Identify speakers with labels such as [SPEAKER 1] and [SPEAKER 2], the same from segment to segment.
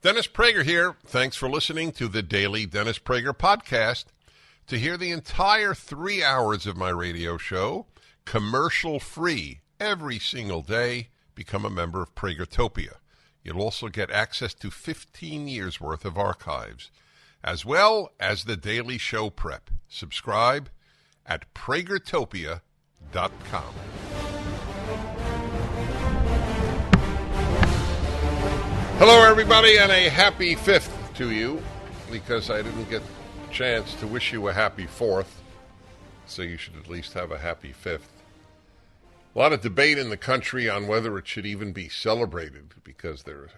[SPEAKER 1] Dennis Prager here. Thanks for listening to the Daily Dennis Prager Podcast. To hear the entire 3 hours of my radio show, commercial-free, every single day, become a member of Pragertopia. You'll also get access to 15 years' worth of archives, as well as the daily show prep. Subscribe at pragertopia.com. Hello, everybody, and a happy 5th to you, because I didn't get a chance to wish you a happy 4th, so you should at least have a happy 5th. A lot of debate in the country on whether it should even be celebrated, because there are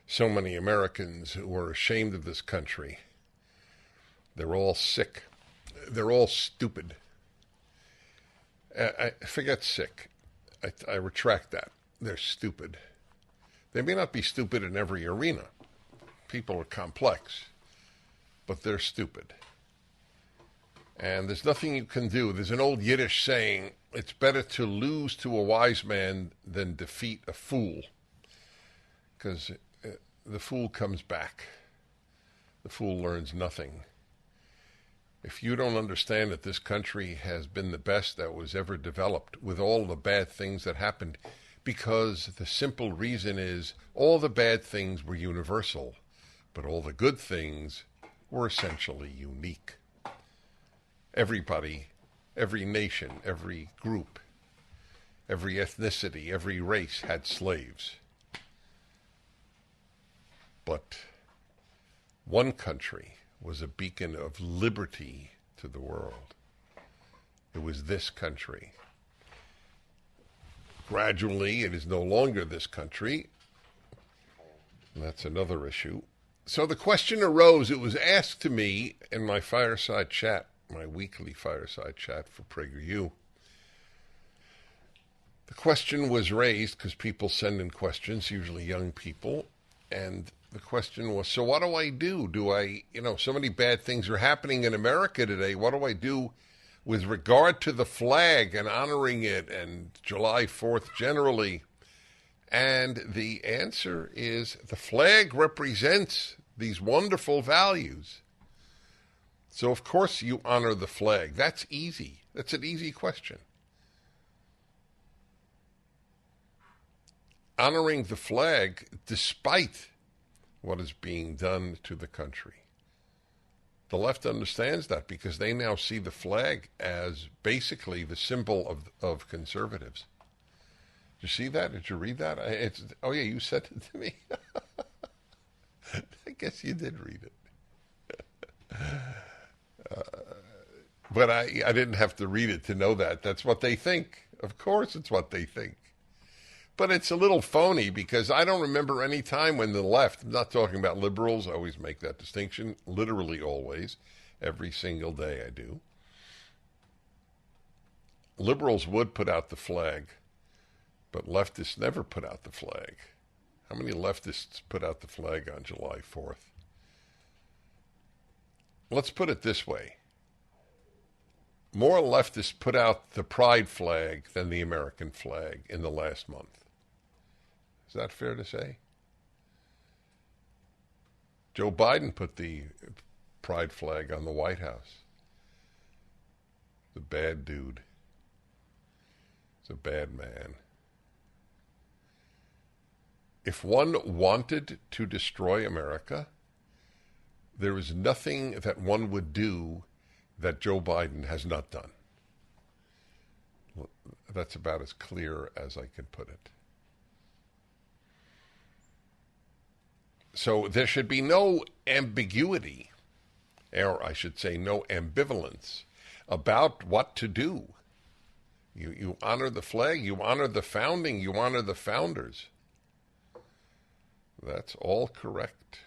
[SPEAKER 1] so many Americans who are ashamed of this country. They're all sick. They're all stupid. I forget sick. I retract that. They're stupid. They may not be stupid in every arena. People are complex, but they're stupid. And there's nothing you can do. There's an old Yiddish saying, it's better to lose to a wise man than defeat a fool. Because the fool comes back. The fool learns nothing. If you don't understand that this country has been the best that was ever developed with all the bad things that happened, because the simple reason is all the bad things were universal, but all the good things were essentially unique. Everybody, every nation, every group, every ethnicity, every race had slaves. But one country was a beacon of liberty to the world. It was this country. Gradually, it is no longer this country. And that's another issue. So the question arose, it was asked to me in my fireside chat, my weekly fireside chat for PragerU. The question was raised because people send in questions, usually young people, and the question was, so what do I do? So many bad things are happening in America today. What do I do with regard to the flag and honoring it and July 4th generally? And the answer is the flag represents these wonderful values. So, of course, you honor the flag. That's easy. That's an easy question. Honoring the flag despite what is being done to the country. The left understands that because they now see the flag as basically the symbol of conservatives. Did you see that? Did you read that? Oh, yeah, you sent it to me. I guess you did read it. But I didn't have to read it to know that. That's what they think. Of course it's what they think. But it's a little phony because I don't remember any time when the left, I'm not talking about liberals, I always make that distinction, literally always, every single day I do. Liberals would put out the flag, but leftists never put out the flag. How many leftists put out the flag on July 4th? Let's put it this way. More leftists put out the pride flag than the American flag in the last month. Is that fair to say? Joe Biden put the pride flag on the White House. The bad dude. He's a bad man. If one wanted to destroy America, there is nothing that one would do that Joe Biden has not done. That's about as clear as I can put it. So there should be no ambiguity, or I should say no ambivalence, about what to do. You honor the flag, you honor the founding, you honor the founders. That's all correct.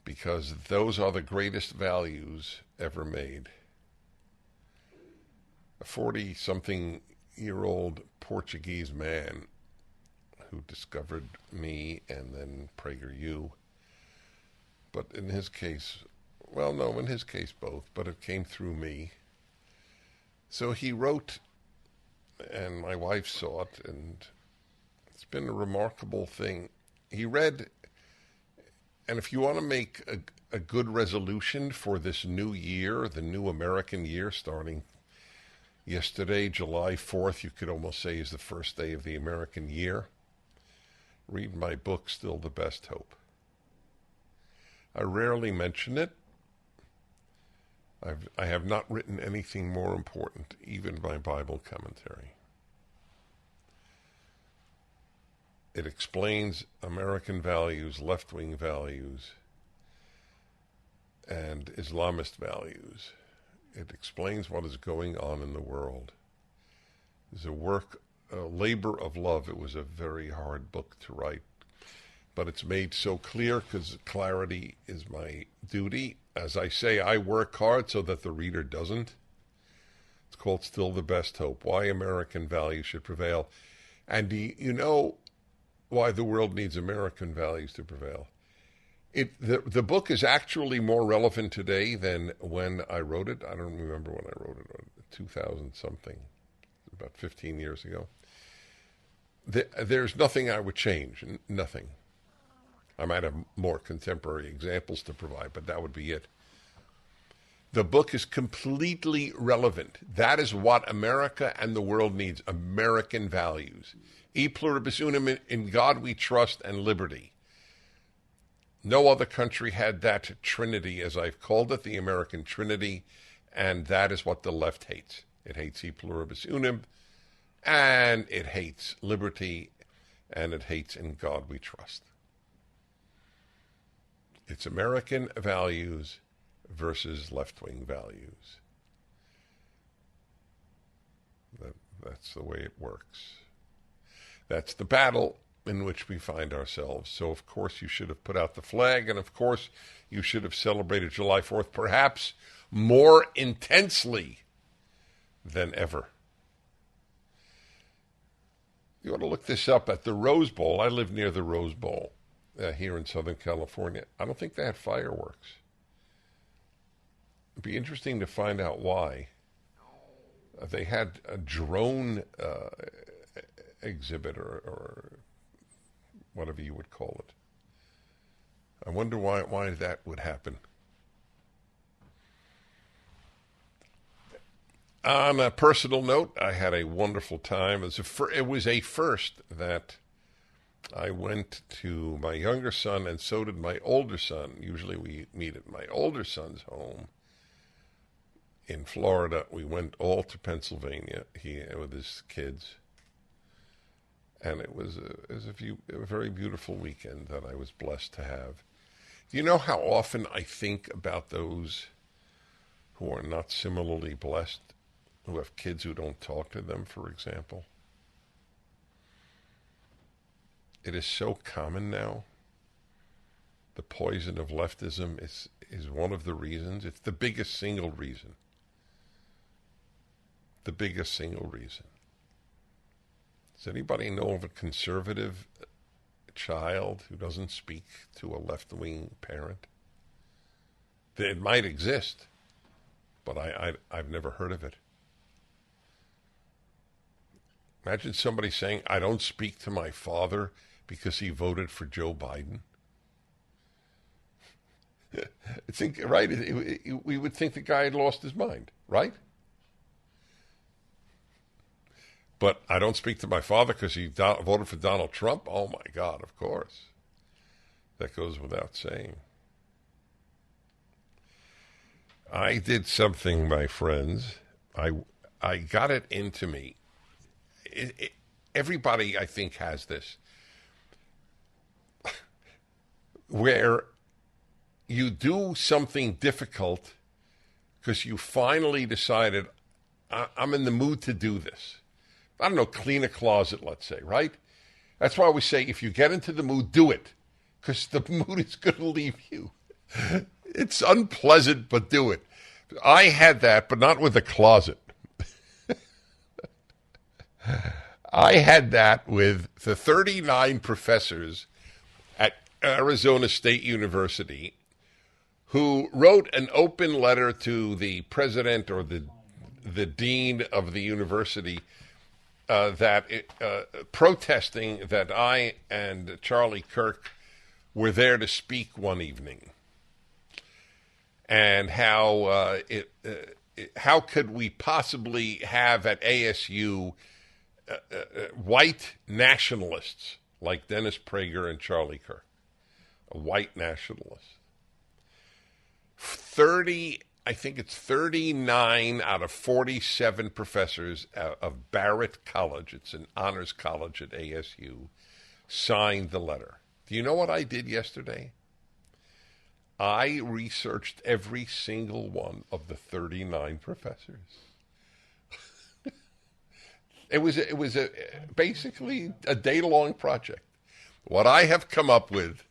[SPEAKER 1] Because those are the greatest values ever made. A 40-something-year-old Portuguese man who discovered me and then PragerU. But in his case, well, no, in his case both, but it came through me. So he wrote, and my wife saw it, and It's been a remarkable thing. He read, and if you want to make a good resolution for this new year, the new American year starting yesterday, July 4th, you could almost say is the first day of the American year, read my book, Still the Best Hope. I rarely mention it. I have not written anything more important, even my Bible commentary. It explains American values, left-wing values, and Islamist values. It explains what is going on in the world. It's a labor of love. It was a very hard book to write, but it's made so clear because clarity is my duty. As I say, I work hard so that the reader doesn't. It's called Still the Best Hope, Why American Values Should Prevail. And do you know why the world needs American values to prevail? The book is actually more relevant today than when I wrote it. I don't remember when I wrote it, 2000-something, about 15 years ago. There's nothing I would change, nothing. I might have more contemporary examples to provide, but that would be it. The book is completely relevant. That is what America and the world needs, American values. E pluribus unum, in God we trust, and liberty. No other country had that trinity, as I've called it, the American trinity, and that is what the left hates. It hates e pluribus unum, and it hates liberty, and it hates in God we trust. It's American values versus left-wing values. That's the way it works. That's the battle in which we find ourselves. So, of course, you should have put out the flag, and, of course, you should have celebrated July 4th perhaps more intensely than ever. You ought to look this up at the Rose Bowl. I live near the Rose Bowl. Here in Southern California. I don't think they had fireworks. It'd be interesting to find out why. They had a drone exhibit or whatever you would call it. I wonder why that would happen. On a personal note, I had a wonderful time. It was a first that I went to my younger son, and so did my older son. Usually we meet at my older son's home in Florida. We went all to Pennsylvania with his kids. And it was a very beautiful weekend that I was blessed to have. Do you know how often I think about those who are not similarly blessed, who have kids who don't talk to them, for example? It is so common now. The poison of leftism is one of the reasons. It's the biggest single reason. The biggest single reason. Does anybody know of a conservative child who doesn't speak to a left-wing parent? It might exist, but I've never heard of it. Imagine somebody saying, I don't speak to my father because he voted for Joe Biden. Right? We would think the guy had lost his mind, right? But I don't speak to my father because he voted for Donald Trump? Oh, my God, of course. That goes without saying. I did something, my friends. I got it into me. Everybody, I think, has this. Where you do something difficult because you finally decided, I'm in the mood to do this. I don't know, clean a closet, let's say, right? That's why we say if you get into the mood, do it, because the mood is going to leave you. It's unpleasant, but do it. I had that, but not with the closet. I had that with the 39 professors at Arizona State University who wrote an open letter to the president or the dean of the university protesting that I and Charlie Kirk were there to speak one evening, and how could we possibly have at ASU white nationalists like Dennis Prager and Charlie Kirk, a white nationalist. I think it's 39 out of 47 professors of Barrett College, it's an honors college at ASU, signed the letter. Do you know what I did yesterday? I researched every single one of the 39 professors. It was basically a day-long project. What I have come up with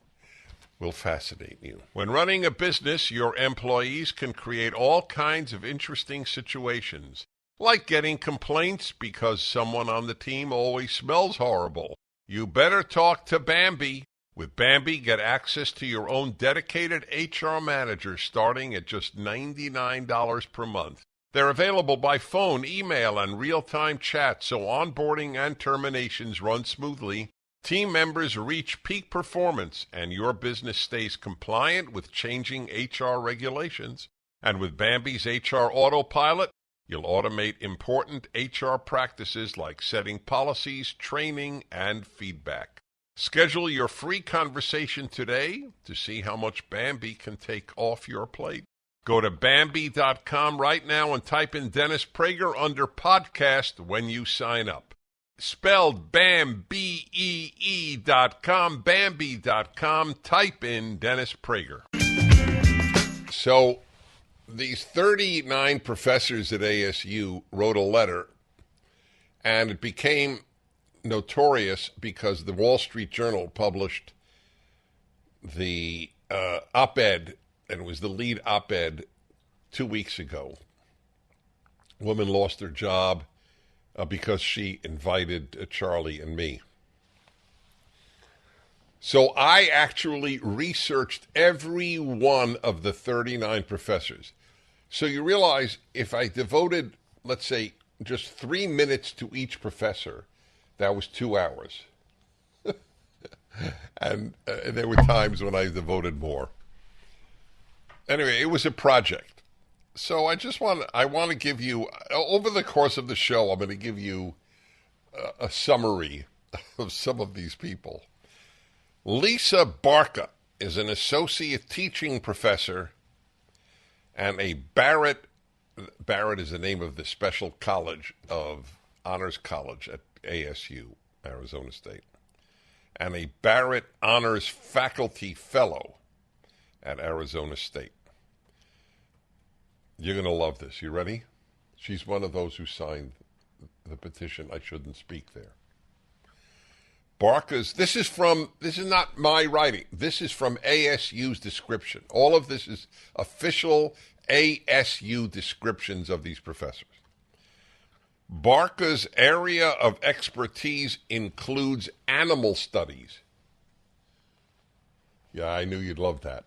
[SPEAKER 1] will fascinate you. When running a business, your employees can create all kinds of interesting situations, like getting complaints because someone on the team always smells horrible. You better talk to Bambi. With Bambi, get access to your own dedicated HR manager starting at just $99 per month. They're available by phone, email, and real-time chat, so onboarding and terminations run smoothly. Team members reach peak performance, and your business stays compliant with changing HR regulations. And with Bambi's HR Autopilot, you'll automate important HR practices like setting policies, training, and feedback. Schedule your free conversation today to see how much Bambi can take off your plate. Go to Bambi.com right now and type in Dennis Prager under podcast when you sign up. Spelled Bambi.com, Bambi.com, type in Dennis Prager. So these 39 professors at ASU wrote a letter, and it became notorious because the Wall Street Journal published the op-ed, and it was the lead op-ed 2 weeks ago. A woman lost her job because she invited Charlie and me. So I actually researched every one of the 39 professors. So you realize if I devoted, let's say, just 3 minutes to each professor, that was 2 hours. And there were times when I devoted more. Anyway, it was a project. So I want to give you, over the course of the show, I'm going to give you a summary of some of these people. Lisa Barca is an associate teaching professor and a Barrett is the name of the special college of honors college at ASU, Arizona State, and a Barrett Honors Faculty Fellow at Arizona State. You're going to love this. You ready? She's one of those who signed the petition I shouldn't speak there. Barca's, this is not my writing. This is from ASU's description. All of this is official ASU descriptions of these professors. Barca's area of expertise includes animal studies. Yeah, I knew you'd love that.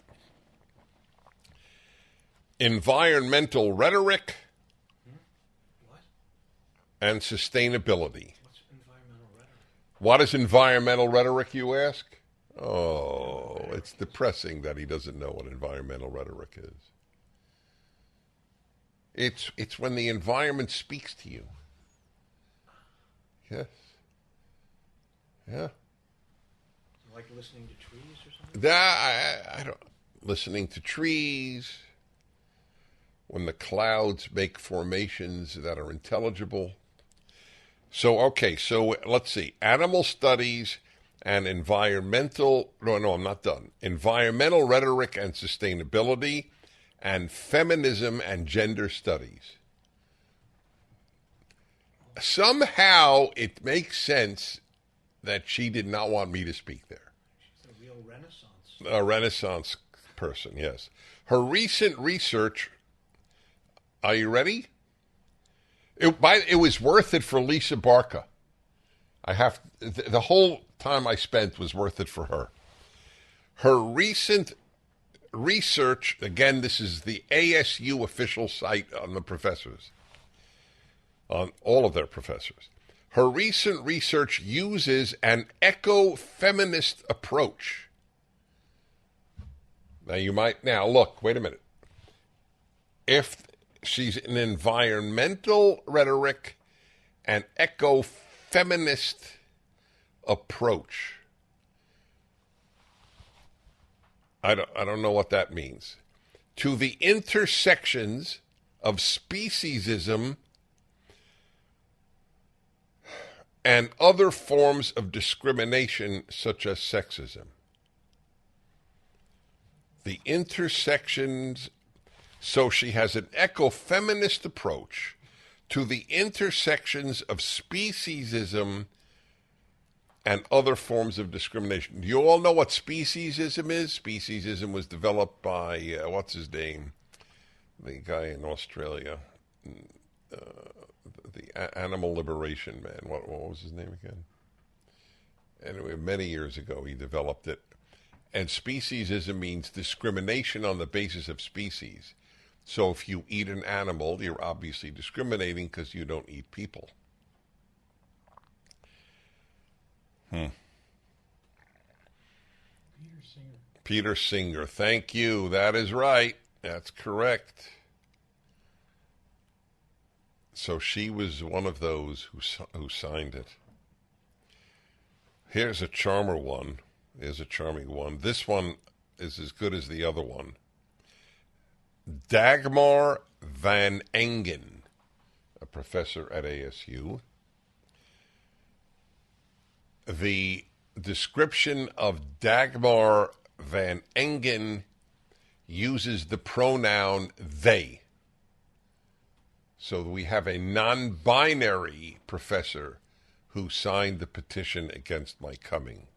[SPEAKER 1] Environmental rhetoric.
[SPEAKER 2] What?
[SPEAKER 1] And sustainability.
[SPEAKER 2] What's environmental rhetoric?
[SPEAKER 1] What is environmental rhetoric, you ask? Oh, it's depressing that he doesn't know what environmental rhetoric is. It's when the environment speaks to you. Yes. Yeah.
[SPEAKER 2] Like listening to trees or something?
[SPEAKER 1] I don't. Listening to trees. When the clouds make formations that are intelligible. So let's see. Animal studies and environmental... No, I'm not done. Environmental rhetoric and sustainability and feminism and gender studies. Somehow it makes sense that she did not want me to speak there.
[SPEAKER 2] She's a real Renaissance.
[SPEAKER 1] A Renaissance person, yes. Her recent research... Are you ready? It was worth it for Lisa Barca. The whole time I spent was worth it for her. Her recent research, again, this is the ASU official site on the professors, on all of their professors. Her recent research uses an eco-feminist approach. Now look, wait a minute. If she's an environmental rhetoric and eco-feminist approach, I don't know what that means. To the intersections of speciesism and other forms of discrimination such as sexism. The intersections, so she has an eco-feminist approach to the intersections of speciesism and other forms of discrimination. Do you all know what speciesism is? Speciesism was developed by, what's his name? The guy in Australia, the animal liberation man. What was his name again? Anyway, many years ago he developed it. And speciesism means discrimination on the basis of species. So if you eat an animal, you're obviously discriminating because you don't eat people. Peter Singer. Thank you. That is right. That's correct. So she was one of those who signed it. Here's a charmer one. Here's a charming one. This one is as good as the other one. Dagmar Van Engen, a professor at ASU. The description of Dagmar Van Engen uses the pronoun they. So we have a non-binary professor who signed the petition against my coming.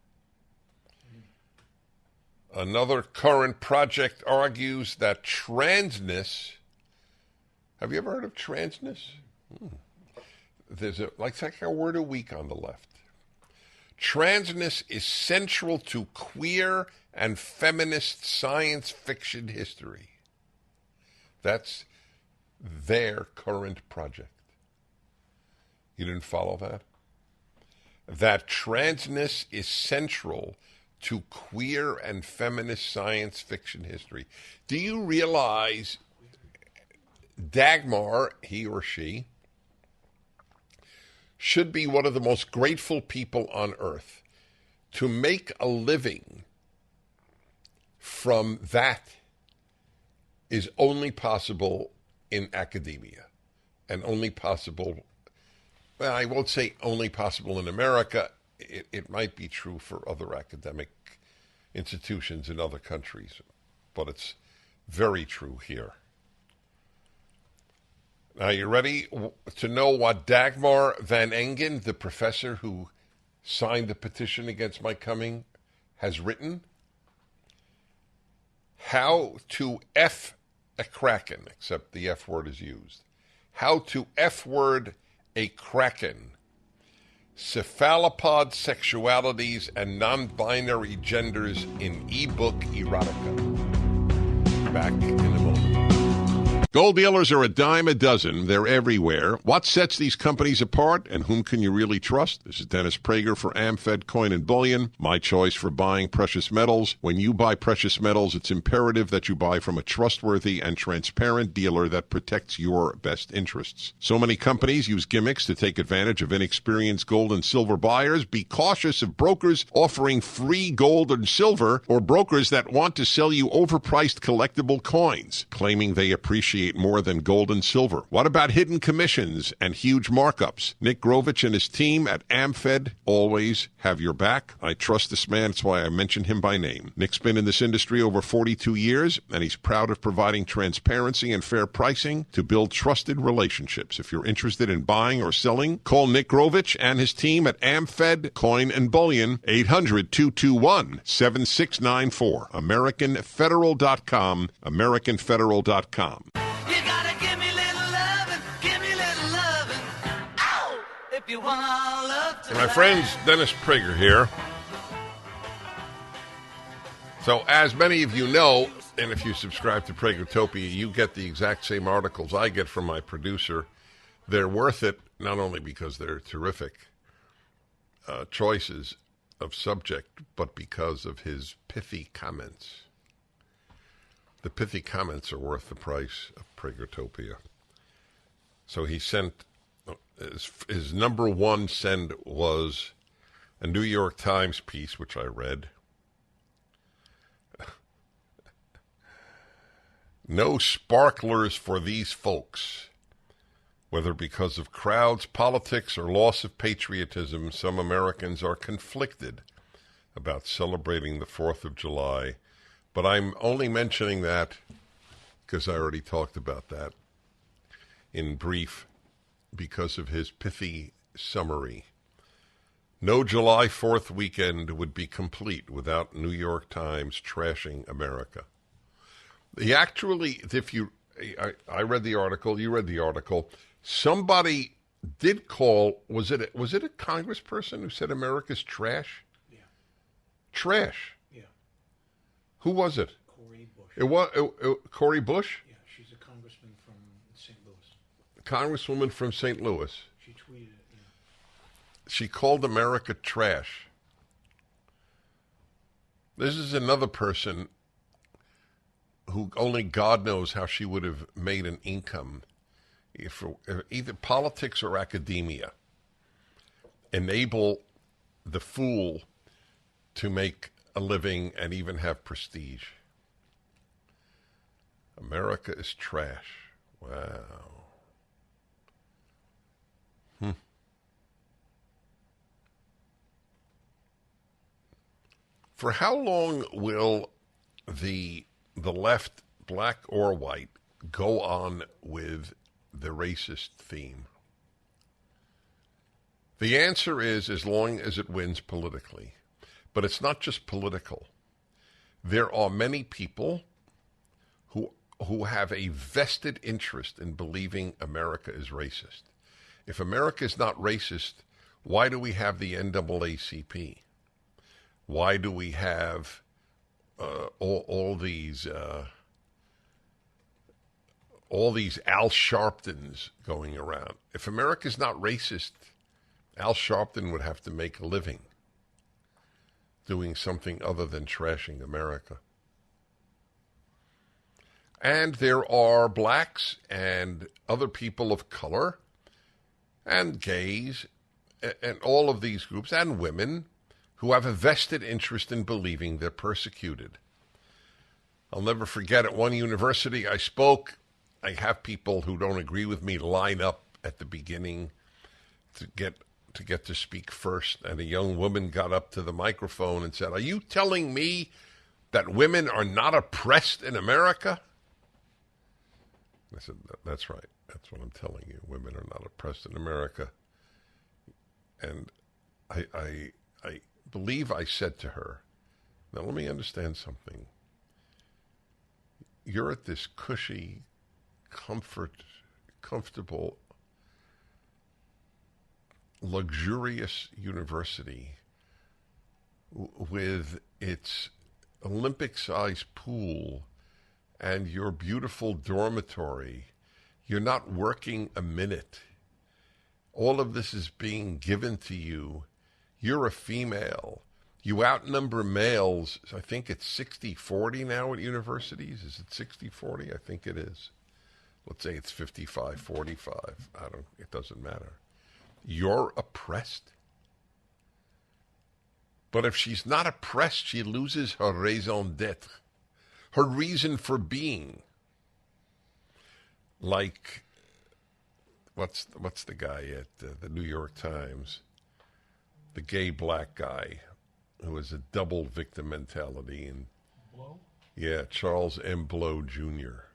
[SPEAKER 1] Another current project argues that transness... Have you ever heard of transness? There's like a word a week on the left. Transness is central to queer and feminist science fiction history. That's their current project. You didn't follow that? That transness is central to queer and feminist science fiction history. Do you realize Dagmar, he or she, should be one of the most grateful people on earth? To make a living from that is only possible in academia, and only possible, well, I won't say only possible in America. It might be true for other academic institutions in other countries, but it's very true here. Now, you ready to know what Dagmar Van Engen, the professor who signed the petition against my coming, has written? How to F a kraken, except the F word is used. How to F word a kraken. Cephalopod sexualities and non-binary genders in ebook erotica. Back in a moment. Gold dealers are a dime a dozen. They're everywhere. What sets these companies apart, and whom can you really trust? This is Dennis Prager for AmFed Coin and Bullion, my choice for buying precious metals. When you buy precious metals, it's imperative that you buy from a trustworthy and transparent dealer that protects your best interests. So many companies use gimmicks to take advantage of inexperienced gold and silver buyers. Be cautious of brokers offering free gold and silver, or brokers that want to sell you overpriced collectible coins, claiming they appreciate more than gold and silver. What about hidden commissions and huge markups? Nick Grovich and his team at AmFed always have your back. I trust this man. That's why I mention him by name. Nick's been in this industry over 42 years, and he's proud of providing transparency and fair pricing to build trusted relationships. If you're interested in buying or selling, call Nick Grovich and his team at AmFed Coin and Bullion, 800-221-7694. AmericanFederal.com, AmericanFederal.com. My friends, Dennis Prager here. So, as many of you know, and if you subscribe to Pragertopia, you get the exact same articles I get from my producer. They're worth it, not only because they're terrific, choices of subject, but because of his pithy comments. The pithy comments are worth the price of Pragertopia. So he sent, his number one send was a New York Times piece, which I read. No sparklers for these folks. Whether because of crowds, politics, or loss of patriotism, some Americans are conflicted about celebrating the 4th of July. But I'm only mentioning that because I already talked about that in brief because of his pithy summary. No July 4th weekend would be complete without New York Times trashing America. He actually, I read the article, you read the article. Somebody did call, was it a congressperson who said America's trash?
[SPEAKER 2] Yeah.
[SPEAKER 1] Trash?
[SPEAKER 2] Yeah.
[SPEAKER 1] Who was it?
[SPEAKER 2] Cori Bush.
[SPEAKER 1] It was Cori Bush?
[SPEAKER 2] Yeah, she's a congressman from St. Louis.
[SPEAKER 1] Congresswoman from St. Louis.
[SPEAKER 2] She tweeted it, yeah.
[SPEAKER 1] She called America trash. This is another person who only God knows how she would have made an income if either politics or academia enable the fool to make a living and even have prestige. America is trash. Wow. For how long will the left, black or white, go on with the racist theme? The answer is as long as it wins politically. But it's not just political. There are many people who have a vested interest in believing America is racist. If America is not racist, why do we have the NAACP? Why do we have all these Al Sharptons going around? If America's not racist, Al Sharpton would have to make a living doing something other than trashing America. And there are blacks and other people of color and gays and all of these groups and women who have a vested interest in believing they're persecuted. I'll never forget at one university I spoke. I have people who don't agree with me line up at the beginning to get to speak first. And a young woman got up to the microphone and said, "Are you telling me that women are not oppressed in America?" I said, "That's right. That's what I'm telling you. Women are not oppressed in America." And I believe I said to her, "Now let me understand something. You're at this cushy, comfortable, luxurious university with its Olympic-sized pool and your beautiful dormitory. You're not working a minute. All of this is being given to you. You're a female. You outnumber males. I think it's 60-40 now at universities. Is it 60-40? I think it is. Let's say it's 55-45. It doesn't matter. You're oppressed. But if she's not oppressed, she loses her raison d'être, her reason for being. Like, what's the guy at the New York Times? The gay black guy who has a double victim mentality. And
[SPEAKER 2] Blow?
[SPEAKER 1] Yeah, Charles M. Blow Jr.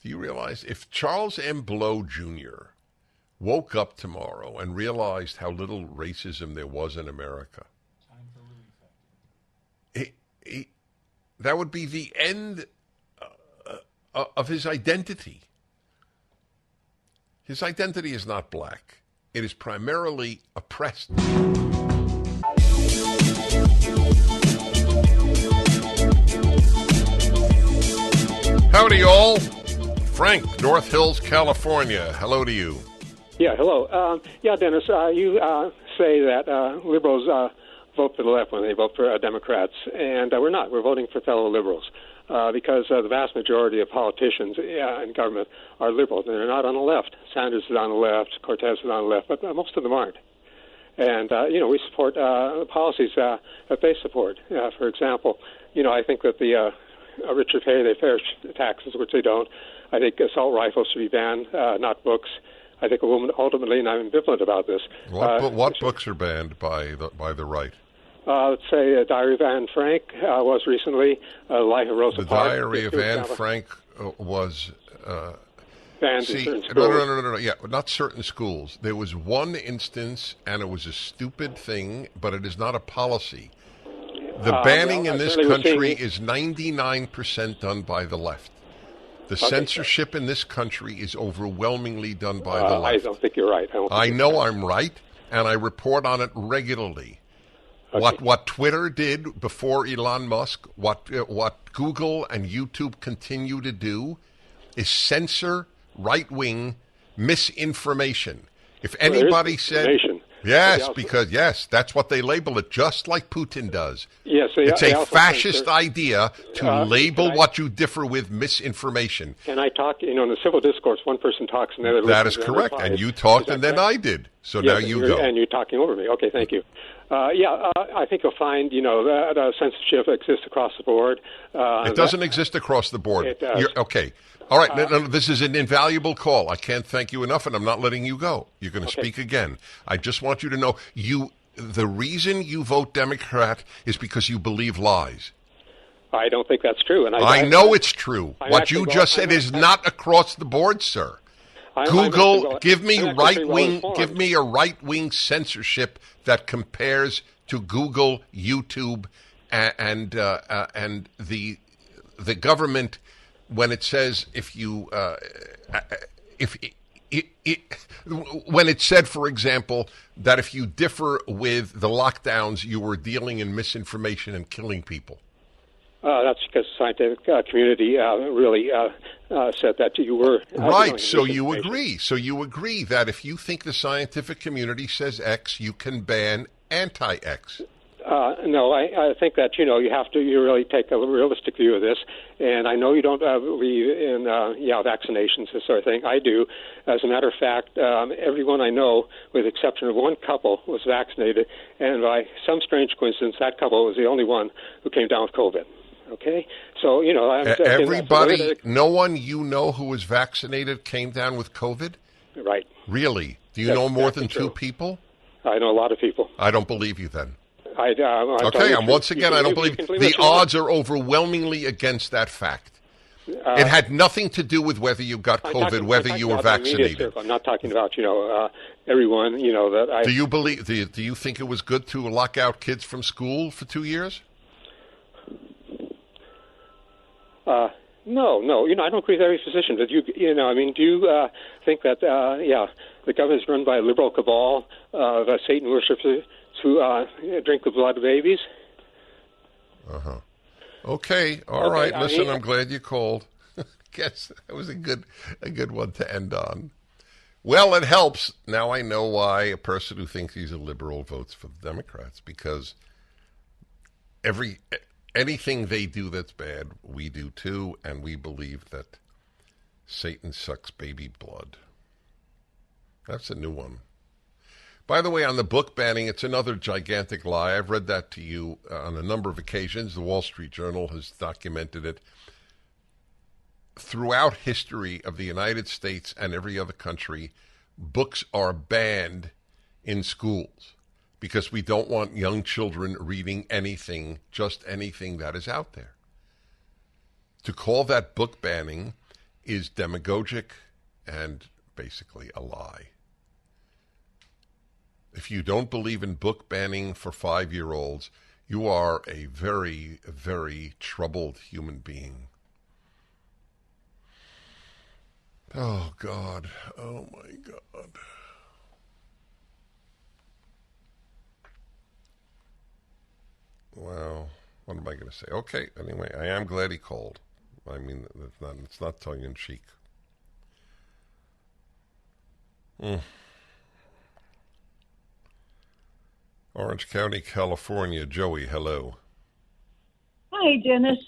[SPEAKER 1] Do you realize if Charles M. Blow Jr. woke up tomorrow and realized how little racism there was in America,
[SPEAKER 2] Time for relief activity.
[SPEAKER 1] that would be the end of his identity. His identity is not black. It is primarily oppressed. Howdy, all. Frank, North Hills, California. Hello to you.
[SPEAKER 3] Yeah, hello. Dennis, you say that liberals vote for the left when they vote for Democrats, and we're not. We're voting for fellow liberals because the vast majority of politicians in government are liberals, and they're not on the left. Sanders is on the left, Cortez is on the left, but most of them aren't. And, we support policies that they support. For example, I think that the rich pay fair taxes, which they don't. I think assault rifles should be banned, not books. I think ultimately, and I'm ambivalent about this.
[SPEAKER 1] What books are banned by the right?
[SPEAKER 3] Let's say Diary of Anne Frank was recently. Life of Rosa
[SPEAKER 1] The
[SPEAKER 3] Parks.
[SPEAKER 1] Diary of Anne Frank was
[SPEAKER 3] banned in certain schools.
[SPEAKER 1] No. Yeah, not certain schools. There was one instance, and it was a stupid thing, but it is not a policy. The banning in this country is 99% done by the left. The censorship in this country is overwhelmingly done by the left.
[SPEAKER 3] I don't think you're right.
[SPEAKER 1] I know I'm right, and I report on it regularly. Okay. What Twitter did before Elon Musk, what Google and YouTube continue to do, is censor right-wing misinformation. If anybody said... Yes, because that's what they label it, just like Putin does.
[SPEAKER 3] Yes,
[SPEAKER 1] it's a fascist idea to label what you differ with misinformation.
[SPEAKER 3] Can I talk? In the civil discourse, one person talks and the other.
[SPEAKER 1] That is correct, and you talked and then I did. So now you go.
[SPEAKER 3] And you're talking over me. Okay, thank you. I think you'll find that censorship exists across the board.
[SPEAKER 1] It doesn't exist across the board.
[SPEAKER 3] It does.
[SPEAKER 1] Okay. All right, no, this is an invaluable call. I can't thank you enough, and I'm not letting you go. You're going to speak again. I just want you to know, the reason you vote Democrat is because you believe lies.
[SPEAKER 3] I don't think that's true. And
[SPEAKER 1] I know it's true. What you just said is not across the board, sir. Google, give me a right-wing censorship that compares to Google, YouTube, and the government. When it says when it said, for example, that if you differ with the lockdowns, you were dealing in misinformation and killing people.
[SPEAKER 3] That's because the scientific community really said that you were
[SPEAKER 1] right. So you agree. So you agree that if you think the scientific community says X, you can ban anti-X.
[SPEAKER 3] No, I think that, you really take a realistic view of this. And I know you don't believe in, vaccinations, this sort of thing. I do. As a matter of fact, everyone I know, with the exception of one couple, was vaccinated. And by some strange coincidence, that couple was the only one who came down with COVID. Okay? So,
[SPEAKER 1] everybody, no one who was vaccinated came down with COVID?
[SPEAKER 3] Right.
[SPEAKER 1] Really? Do you know more than two people?
[SPEAKER 3] I know a lot of people.
[SPEAKER 1] I don't believe you then.
[SPEAKER 3] Once
[SPEAKER 1] again, I don't believe the odds are overwhelmingly against that fact. It had nothing to do with whether you got COVID, whether you were vaccinated.
[SPEAKER 3] I'm not talking about everyone that I.
[SPEAKER 1] Do you believe? Do you think it was good to lock out kids from school for 2 years?
[SPEAKER 3] No. I don't agree with every position. But do you think that the government is run by a liberal cabal of Satan worshippers who drink the blood of babies?
[SPEAKER 1] Okay. All right. Listen, I'm glad you called. Guess that was a good one to end on. Well, it helps. Now I know why a person who thinks he's a liberal votes for the Democrats, because anything they do that's bad, we do too, and we believe that Satan sucks baby blood. That's a new one. By the way, on the book banning, it's another gigantic lie. I've read that to you on a number of occasions. The Wall Street Journal has documented it. Throughout history of the United States and every other country, books are banned in schools because we don't want young children reading anything, just anything that is out there. To call that book banning is demagogic and basically a lie. If you don't believe in book banning for 5-year-olds, you are a very, very troubled human being. Oh, God. Oh, my God. Wow. What am I going to say? Okay, anyway, I am glad he called. I mean, it's not tongue-in-cheek. Orange County, California. Joey, hello.
[SPEAKER 4] Hi, Dennis.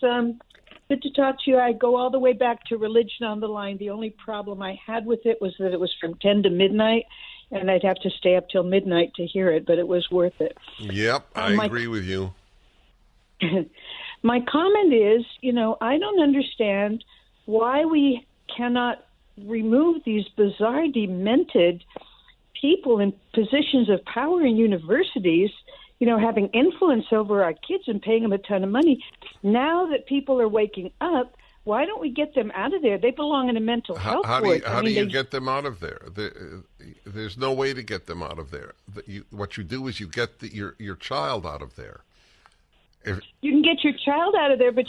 [SPEAKER 4] Good to talk to you. I go all the way back to Religion on the Line. The only problem I had with it was that it was from 10 to midnight, and I'd have to stay up till midnight to hear it, but it was worth it.
[SPEAKER 1] Yep, I agree with you.
[SPEAKER 4] My comment is, I don't understand why we cannot remove these bizarre, demented people in positions of power in universities, having influence over our kids and paying them a ton of money. Now that people are waking up, why don't we get them out of there? They belong in a mental health ward.
[SPEAKER 1] How do you get them out of there? There's no way to get them out of there. What you do is you get your child out of there.
[SPEAKER 4] You can get your child out of there, but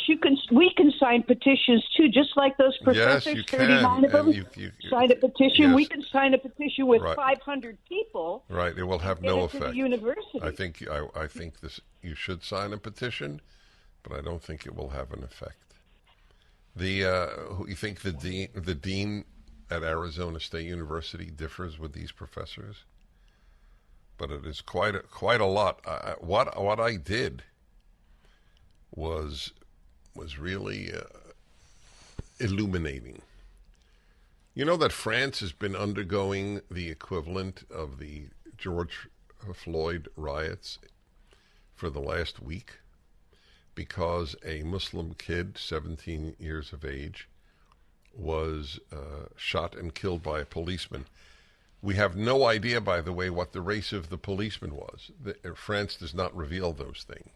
[SPEAKER 4] we can sign petitions too, just like those professors.
[SPEAKER 1] Yes, you
[SPEAKER 4] 39 of them signed a petition.
[SPEAKER 1] Yes.
[SPEAKER 4] We can sign a petition with 500 people.
[SPEAKER 1] Right, it will have no effect.
[SPEAKER 4] To the university.
[SPEAKER 1] I think you should sign a petition, but I don't think it will have an effect. You think the dean at Arizona State University differs with these professors? But it is quite a lot. What I did was really illuminating. You know that France has been undergoing the equivalent of the George Floyd riots for the last week because a Muslim kid, 17 years of age, was shot and killed by a policeman. We have no idea, by the way, what the race of the policeman was. France does not reveal those things.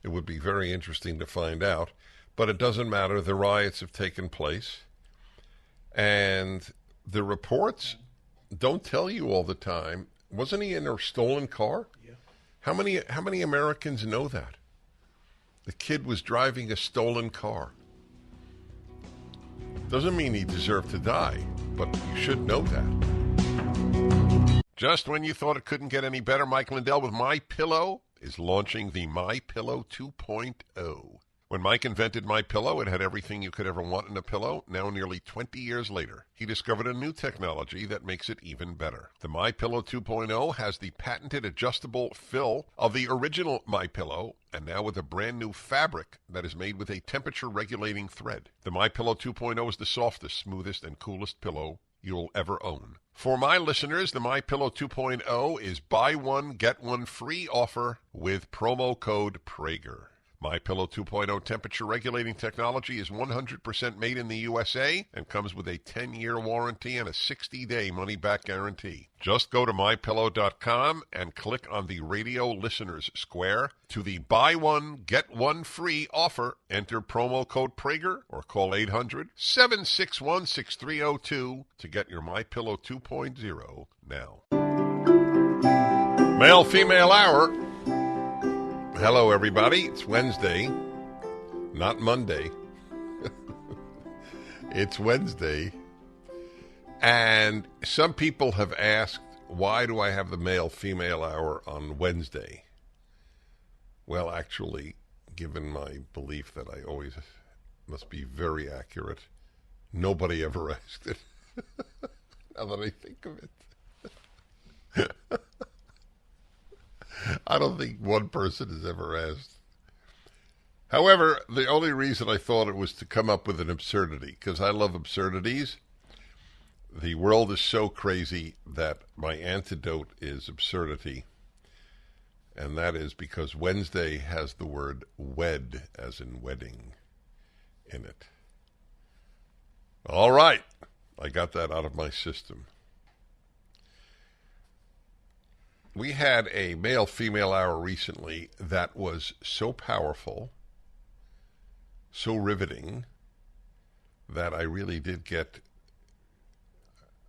[SPEAKER 1] It would be very interesting to find out, but it doesn't matter. The riots have taken place, and the reports don't tell you all the time. Wasn't he in a stolen car?
[SPEAKER 2] Yeah.
[SPEAKER 1] How many Americans know that? The kid was driving a stolen car. Doesn't mean he deserved to die, but you should know that. Just when you thought it couldn't get any better, Mike Lindell with MyPillow is launching the MyPillow 2.0. When Mike invented MyPillow, it had everything you could ever want in a pillow. Now, nearly 20 years later, he discovered a new technology that makes it even better. The MyPillow 2.0 has the patented adjustable fill of the original MyPillow, and now with a brand new fabric that is made with a temperature-regulating thread. The MyPillow 2.0 is the softest, smoothest, and coolest pillow you'll ever own. For my listeners, the MyPillow 2.0 is buy one, get one free offer with promo code Prager. MyPillow 2.0 temperature regulating technology is 100% made in the USA and comes with a 10-year warranty and a 60-day money-back guarantee. Just go to MyPillow.com and click on the radio listeners square to the buy one, get one free offer. Enter promo code Prager or call 800-761-6302 to get your MyPillow 2.0 now. Male-female hour. Hello, everybody. It's Wednesday, not Monday. It's Wednesday. And some people have asked, why do I have the male-female hour on Wednesday? Well, actually, given my belief that I always must be very accurate, nobody ever asked it. Now that I think of it. I don't think one person has ever asked. However, the only reason I thought it was to come up with an absurdity, because I love absurdities. The world is so crazy that my antidote is absurdity. And that is because Wednesday has the word wed, as in wedding, in it. All right. I got that out of my system. We had a male-female hour recently that was so powerful, so riveting, that I really did get,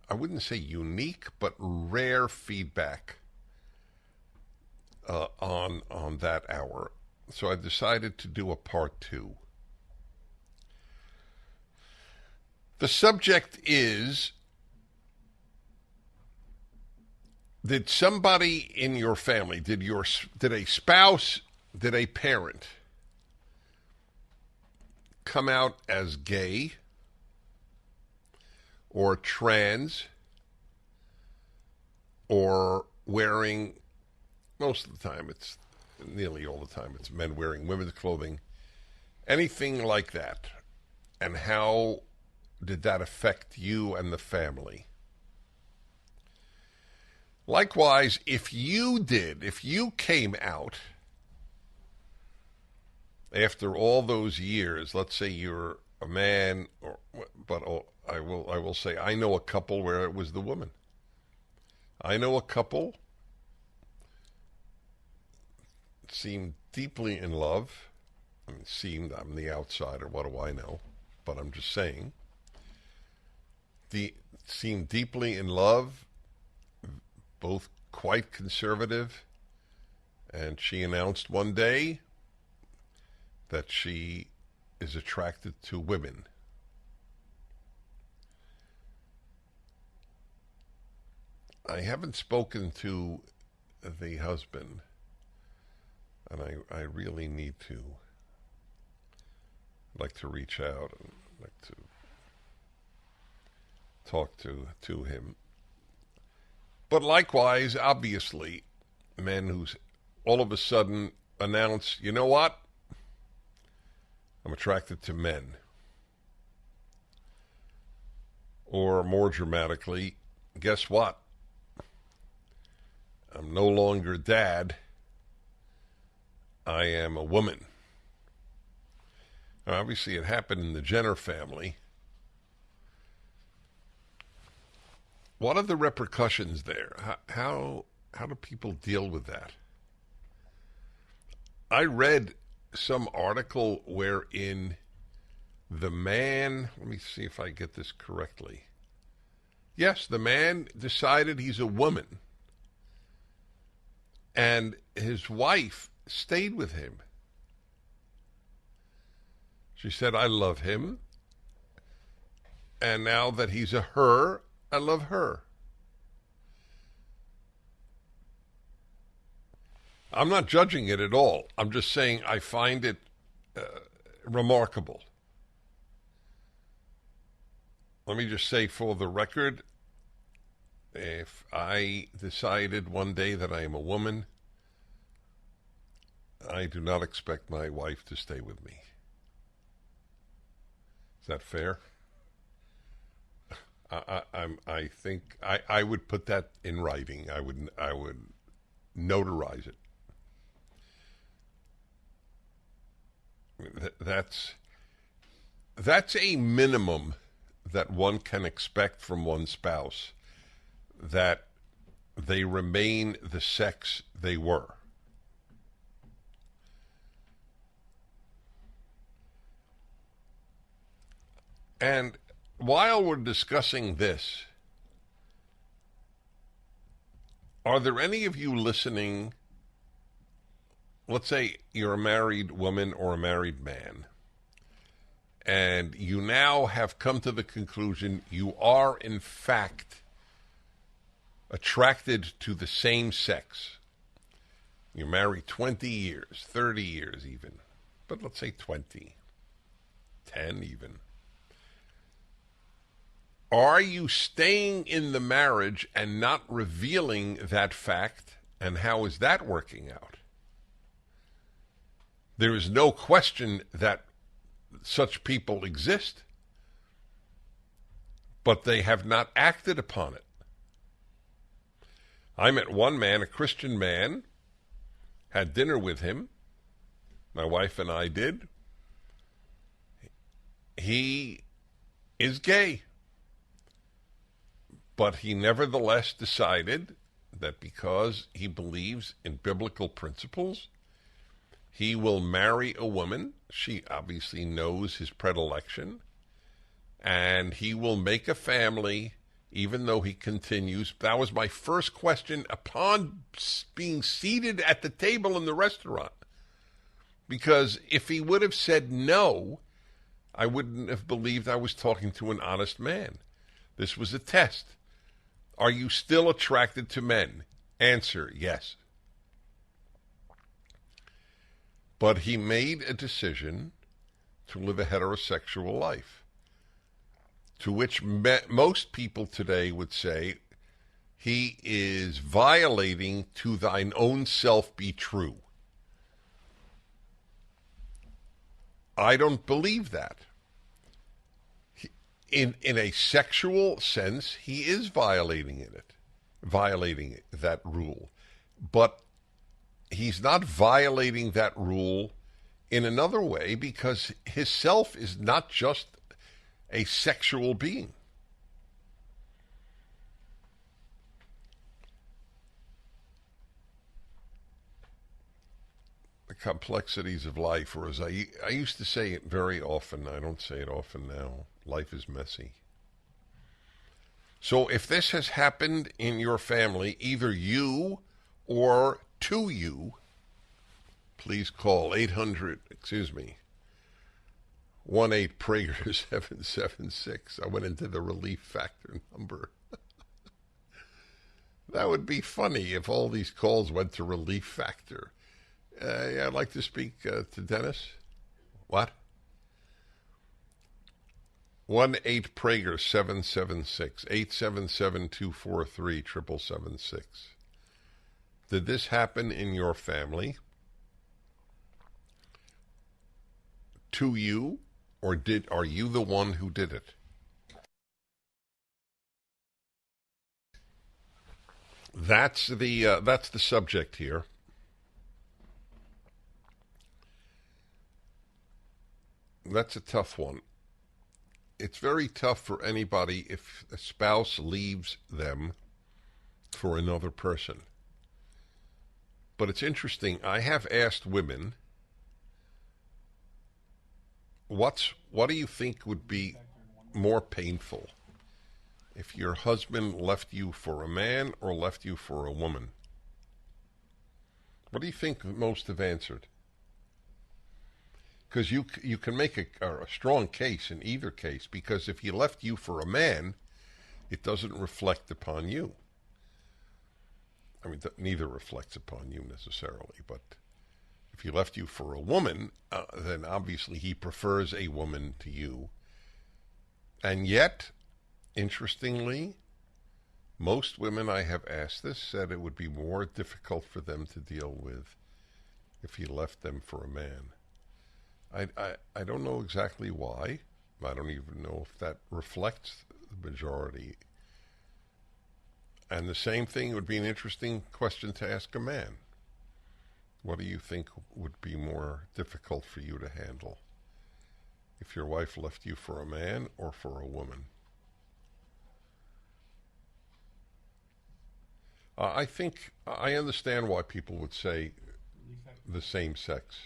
[SPEAKER 1] I wouldn't say unique, but rare feedback on that hour. So I decided to do a part 2. The subject is, did somebody in your family, did a spouse, did a parent come out as gay or trans or wearing most of the time, it's nearly all the time, it's men wearing women's clothing, anything like that. And how did that affect you and the family? Likewise, if you came out after all those years, let's say you're a man, but I will say I know a couple where it was the woman. I know a couple seemed deeply in love. I mean, I'm the outsider, what do I know? But I'm just saying. Seemed deeply in love, both quite conservative, and she announced one day that she is attracted to women. I haven't spoken to the husband, and I really need to. I'd like to reach out and like to talk to him. But likewise, obviously, men who's all of a sudden announce, you know what? I'm attracted to men. Or more dramatically, guess what? I'm no longer dad. I am a woman. Now, obviously, it happened in the Jenner family. What are the repercussions there? How do people deal with that? I read some article wherein the man, let me see if I get this correctly. Yes, the man decided he's a woman, and his wife stayed with him. She said, I love him, and now that he's a her, I love her. I'm not judging it at all. I'm just saying I find it remarkable. Let me just say for the record, if I decided one day that I am a woman, I do not expect my wife to stay with me. Is that fair? I think I would put that in writing. I would notarize it. That's a minimum that one can expect from one's spouse, that they remain the sex they were. And while we're discussing this, are there any of you listening? Let's say you're a married woman or a married man, and you now have come to the conclusion you are, in fact, attracted to the same sex. You're married 20 years, 30 years even, but let's say 20, 10 even. Are you staying in the marriage and not revealing that fact, and how is that working out? There is no question that such people exist, but they have not acted upon it. I met one man, a Christian man, had dinner with him. My wife and I did. He is gay, but he nevertheless decided that because he believes in biblical principles, he will marry a woman. She obviously knows his predilection, and he will make a family even though he continues. That was my first question upon being seated at the table in the restaurant. Because if he would have said no, I wouldn't have believed I was talking to an honest man. This was a test. Are you still attracted to men? Answer, yes. But he made a decision to live a heterosexual life, to which most people today would say He is violating to thine own self be true. I don't believe that. In a sexual sense, he is violating that rule. But he's not violating that rule in another way, because his self is not just a sexual being. The complexities of life, or as I used to say it very often, I don't say it often now, life is messy. So if this has happened in your family, either you or to you, please call 1-8-Prager-776. I went into the relief factor number. That would be funny if all these calls went to relief factor. Yeah, I'd like to speak to Dennis. What? 1-8-Prager-776, 877-243-7776. Did this happen in your family? To you, or are you the one who did it? That's the subject here. That's a tough one. It's very tough for anybody if a spouse leaves them for another person. But it's interesting. I have asked women, what do you think would be more painful? If your husband left you for a man or left you for a woman? What do you think most have answered? Because you can make a strong case in either case, because if he left you for a man, it doesn't reflect upon you. I mean, neither reflects upon you necessarily, but if he left you for a woman, then obviously he prefers a woman to you. And yet, interestingly, most women I have asked this said it would be more difficult for them to deal with if he left them for a man. I don't know exactly why. I don't even know if that reflects the majority. And the same thing would be an interesting question to ask a man. What do you think would be more difficult for you to handle? If your wife left you for a man or for a woman? I think I understand why people would say the same sex.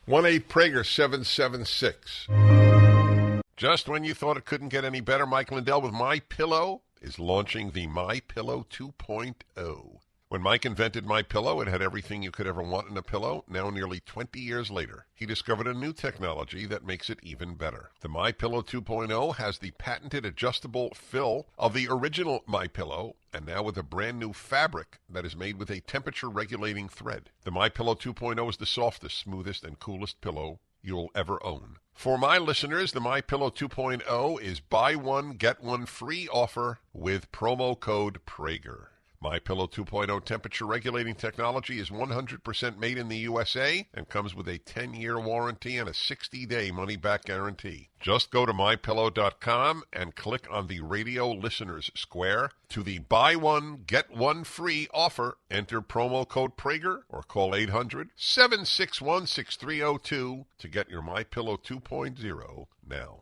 [SPEAKER 1] 1-8-Prager-776. Just when you thought it couldn't get any better, Mike Lindell with MyPillow is launching the MyPillow 2.0. When Mike invented MyPillow, it had everything you could ever want in a pillow. Now, nearly 20 years later, he discovered a new technology that makes it even better. The MyPillow 2.0 has the patented adjustable fill of the original MyPillow, and now with a brand new fabric that is made with a temperature-regulating thread. The MyPillow 2.0 is the softest, smoothest, and coolest pillow you'll ever own. For my listeners, the MyPillow 2.0 is buy one, get one free offer with promo code Prager. MyPillow 2.0 temperature-regulating technology is 100% made in the USA and comes with a 10-year warranty and a 60-day money-back guarantee. Just go to MyPillow.com and click on the radio listeners square to the buy one, get one free offer. Enter promo code Prager or call 800-761-6302 to get your MyPillow 2.0 now.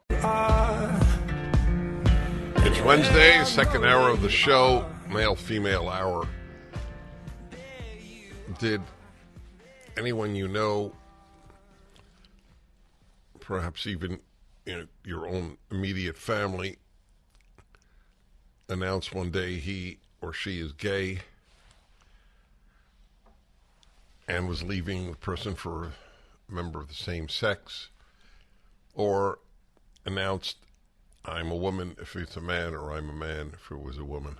[SPEAKER 1] It's Wednesday, second hour of the show, male-female hour. Did anyone you know, perhaps even your own immediate family, announce one day he or she is gay and was leaving the person for a member of the same sex, or announced, I'm a woman if it's a man, or I'm a man if it was a woman?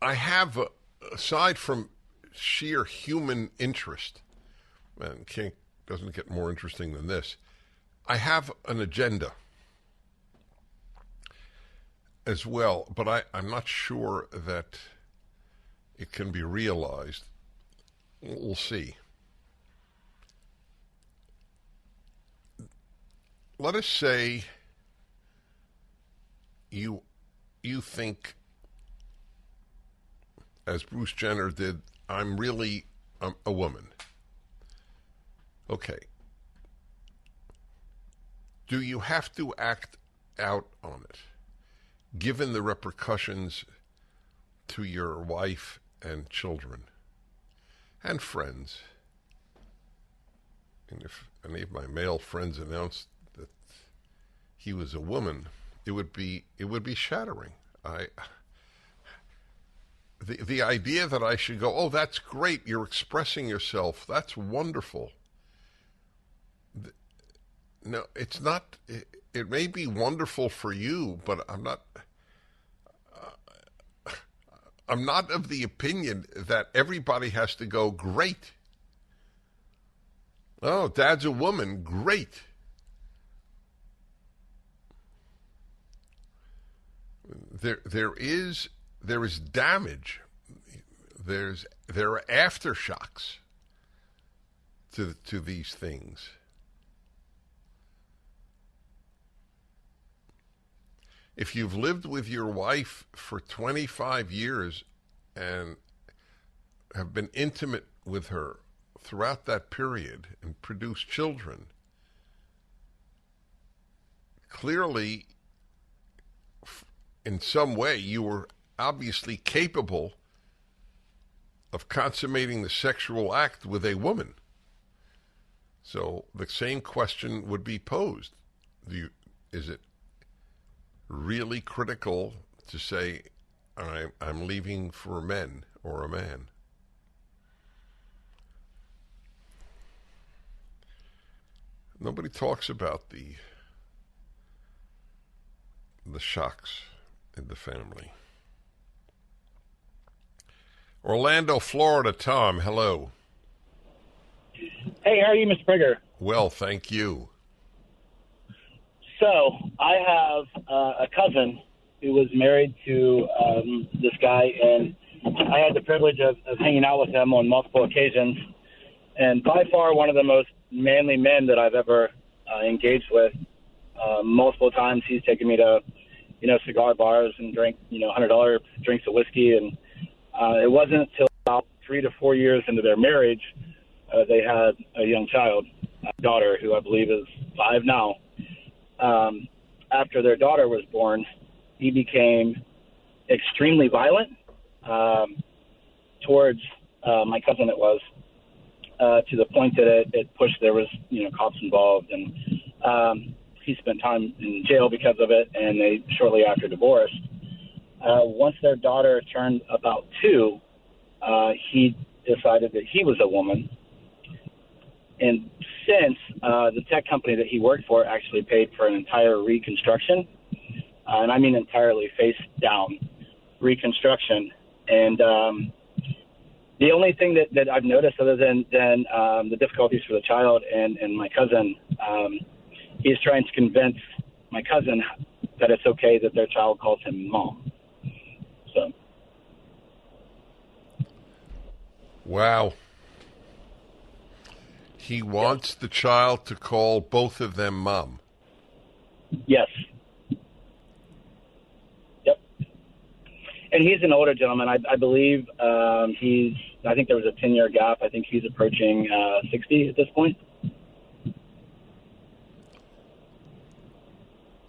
[SPEAKER 1] I have, aside from sheer human interest, and doesn't get more interesting than this, I have an agenda as well, but I'm not sure that it can be realized. We'll see. Let us say you think, as Bruce Jenner did, I'm really a woman. Okay. Do you have to act out on it, given the repercussions to your wife and children and friends? And if any of my male friends announced that he was a woman, it would be shattering. The idea that I should go, oh, that's great, you're expressing yourself, that's wonderful. No, it's not. It may be wonderful for you, but I'm not. I'm not of the opinion that everybody has to go, great. Oh, Dad's a woman, great. There is damage. There are aftershocks to these things. If you've lived with your wife for 25 years and have been intimate with her throughout that period and produced children, clearly, in some way, you were obviously capable of consummating the sexual act with a woman. So the same question would be posed. Is it really critical to say I'm leaving for men or a man? Nobody talks about the shocks in the family. Orlando, Florida. Tom, hello.
[SPEAKER 5] Hey, how are you, Mr. Prager?
[SPEAKER 1] Well, thank you.
[SPEAKER 5] So, I have a cousin who was married to this guy, and I had the privilege of hanging out with him on multiple occasions. And by far one of the most manly men that I've ever engaged with. Multiple times he's taken me to, cigar bars and drank, $100 drinks of whiskey. And it wasn't until about 3 to 4 years into their marriage, they had a young child, a daughter, who I believe is 5 now. After their daughter was born, he became extremely violent towards my cousin. It was to the point that it pushed. There was cops involved, and he spent time in jail because of it. And they shortly after divorced. Once their daughter turned about 2, he decided that he was a woman. And since the tech company that he worked for actually paid for an entire reconstruction, and I mean entirely face down reconstruction. And the only thing that I've noticed, other than the difficulties for the child and my cousin, he's trying to convince my cousin that it's okay that their child calls him mom. So.
[SPEAKER 1] Wow. He wants the child to call both of them mom.
[SPEAKER 5] Yes. Yep. And he's an older gentleman. I believe I think there was a 10-year gap. I think he's approaching 60 at this point.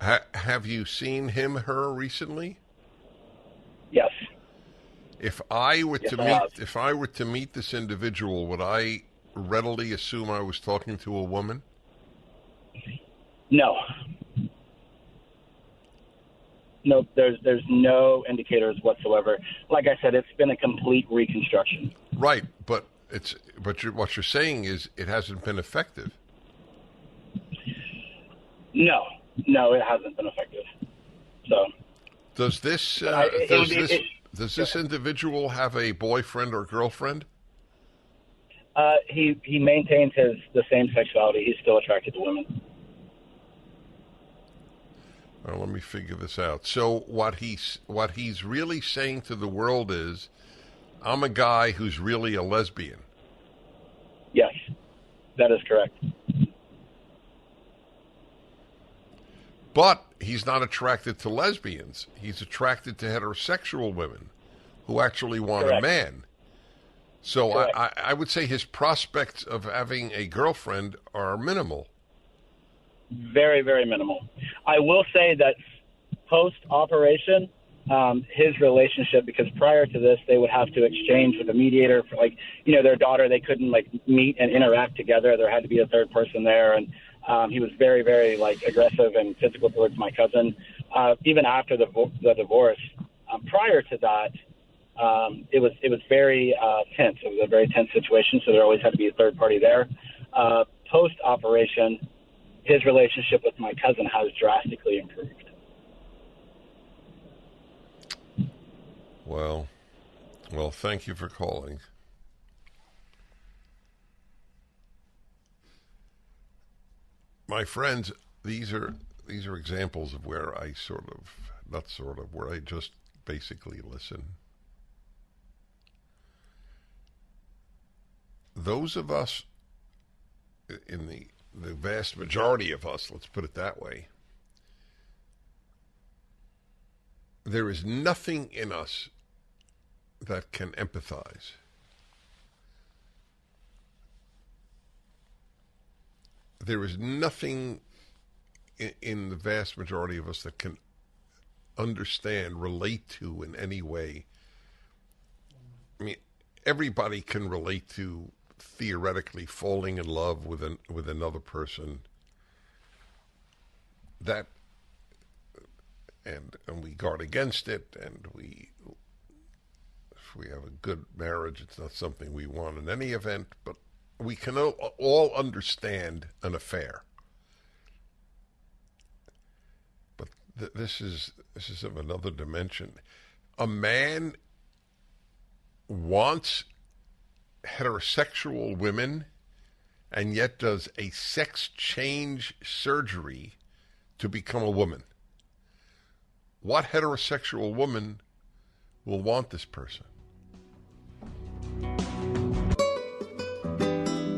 [SPEAKER 1] Have you seen her recently?
[SPEAKER 5] Yes.
[SPEAKER 1] If I were to meet this individual, would I readily assume I was talking to a woman?
[SPEAKER 5] No. No, there's no indicators whatsoever. Like I said, it's been a complete reconstruction.
[SPEAKER 1] Right, but what you're saying is it hasn't been effective.
[SPEAKER 5] No, it hasn't been effective. So,
[SPEAKER 1] does this individual have a boyfriend or girlfriend?
[SPEAKER 5] He maintains the same sexuality. He's still attracted to women.
[SPEAKER 1] Well, let me figure this out. So what he's really saying to the world is, I'm a guy who's really a lesbian.
[SPEAKER 5] Yes, that is correct.
[SPEAKER 1] But he's not attracted to lesbians. He's attracted to heterosexual women who actually want
[SPEAKER 5] Correct.
[SPEAKER 1] a man. So
[SPEAKER 5] Correct.
[SPEAKER 1] I would say his prospects of having a girlfriend are minimal.
[SPEAKER 5] Very, very minimal. I will say that post-operation, his relationship, because prior to this, they would have to exchange with a mediator for, like, their daughter. They couldn't, meet and interact together. There had to be a third person there. And he was very, very, aggressive and physical towards my cousin. Even after the divorce, prior to that, it was very tense. It was a very tense situation, so there always had to be a third party there. Post-operation, his relationship with my cousin has drastically improved.
[SPEAKER 1] Well, thank you for calling. My friends, these are examples of where I where I just basically listen. Those of us, in the vast majority of us, let's put it that way, there is nothing in us that can empathize. There is nothing in the vast majority of us that can understand, relate to in any way. I mean, everybody can relate to theoretically falling in love with another person. That and we guard against it, and if we have a good marriage, it's not something we want in any event, but we can all understand an affair. But this is of another dimension. A man wants heterosexual women and yet does a sex change surgery to become a woman. What heterosexual woman will want this person?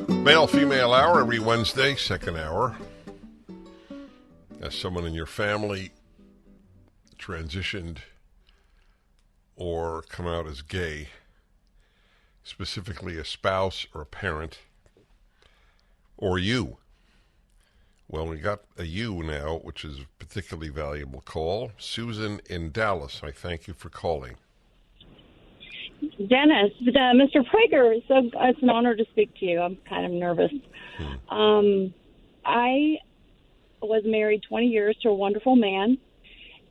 [SPEAKER 1] Male-female hour every Wednesday, second hour. As someone in your family transitioned or come out as gay, specifically a spouse or a parent, or you. Well, we got a you now, which is a particularly valuable call. Susan in Dallas, I thank you for calling.
[SPEAKER 6] Dennis, Mr. Prager, it's an honor to speak to you. I'm kind of nervous. I was married 20 years to a wonderful man,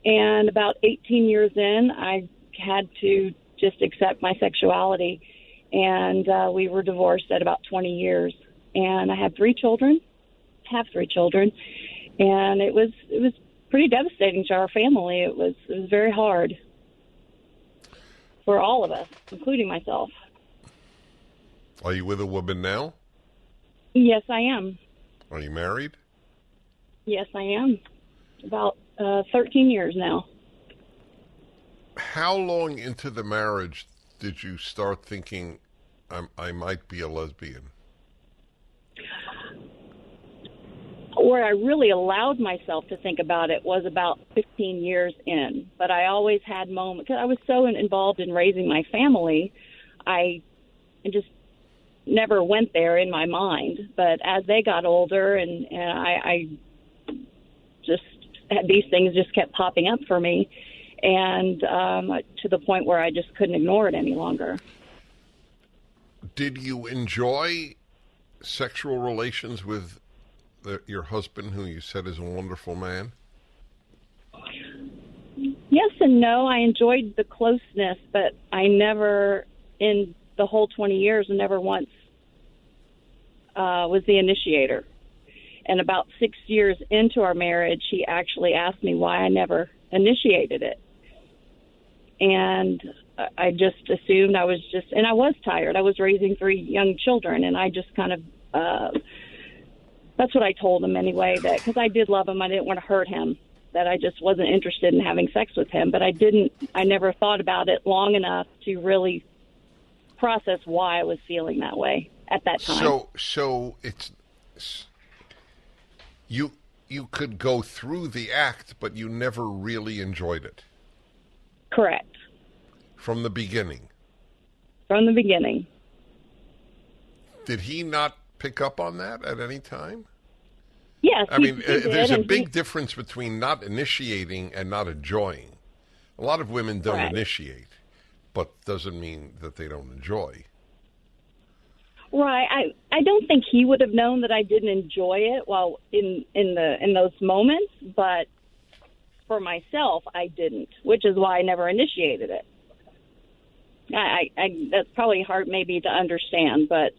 [SPEAKER 6] and about 18 years in, I had to just accept my sexuality, and we were divorced at about 20 years. And I have three children, and it was pretty devastating to our family. It was very hard for all of us, including myself.
[SPEAKER 1] Are you with a woman now?
[SPEAKER 6] Yes, I am.
[SPEAKER 1] Are you married?
[SPEAKER 6] Yes, I am. About 13 years now.
[SPEAKER 1] How long into the marriage did you start thinking, I might be a lesbian?
[SPEAKER 6] Where I really allowed myself to think about it was about 15 years in. But I always had moments, because I was so involved in raising my family, I just never went there in my mind. But as they got older and I just had these things just kept popping up for me, and to the point where I just couldn't ignore it any longer.
[SPEAKER 1] Did you enjoy sexual relations with your husband, who you said is a wonderful man?
[SPEAKER 6] Yes and no. I enjoyed the closeness, but I never, in the whole 20 years, never once was the initiator. And about 6 years into our marriage, he actually asked me why I never initiated it. And I just assumed I was tired. I was raising three young children, and I just kind of, that's what I told him anyway, that because I did love him, I didn't want to hurt him. that I just wasn't interested in having sex with him. But I never thought about it long enough to really process why I was feeling that way at that time.
[SPEAKER 1] So it's you could go through the act, but you never really enjoyed it.
[SPEAKER 6] Correct.
[SPEAKER 1] From the beginning.
[SPEAKER 6] From the beginning.
[SPEAKER 1] Did he not pick up on that at any time?
[SPEAKER 6] Yes.
[SPEAKER 1] I mean, there's a big difference between not initiating and not enjoying. A lot of women don't initiate, but doesn't mean that they don't enjoy.
[SPEAKER 6] Right. I don't think he would have known that I didn't enjoy it while in those moments, but for myself, I didn't, which is why I never initiated it. I that's probably hard maybe to understand, but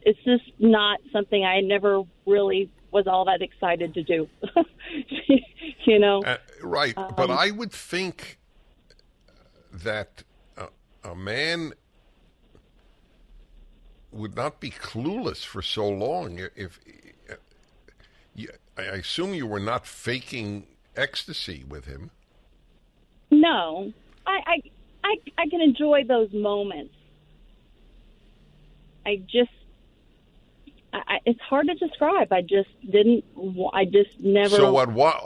[SPEAKER 6] it's just not something I never really was all that excited to do. You know?
[SPEAKER 1] Right. But I would think that a man would not be clueless for so long. I assume you were not faking ecstasy with him.
[SPEAKER 6] No, I can enjoy those moments. It's hard to describe. I just never.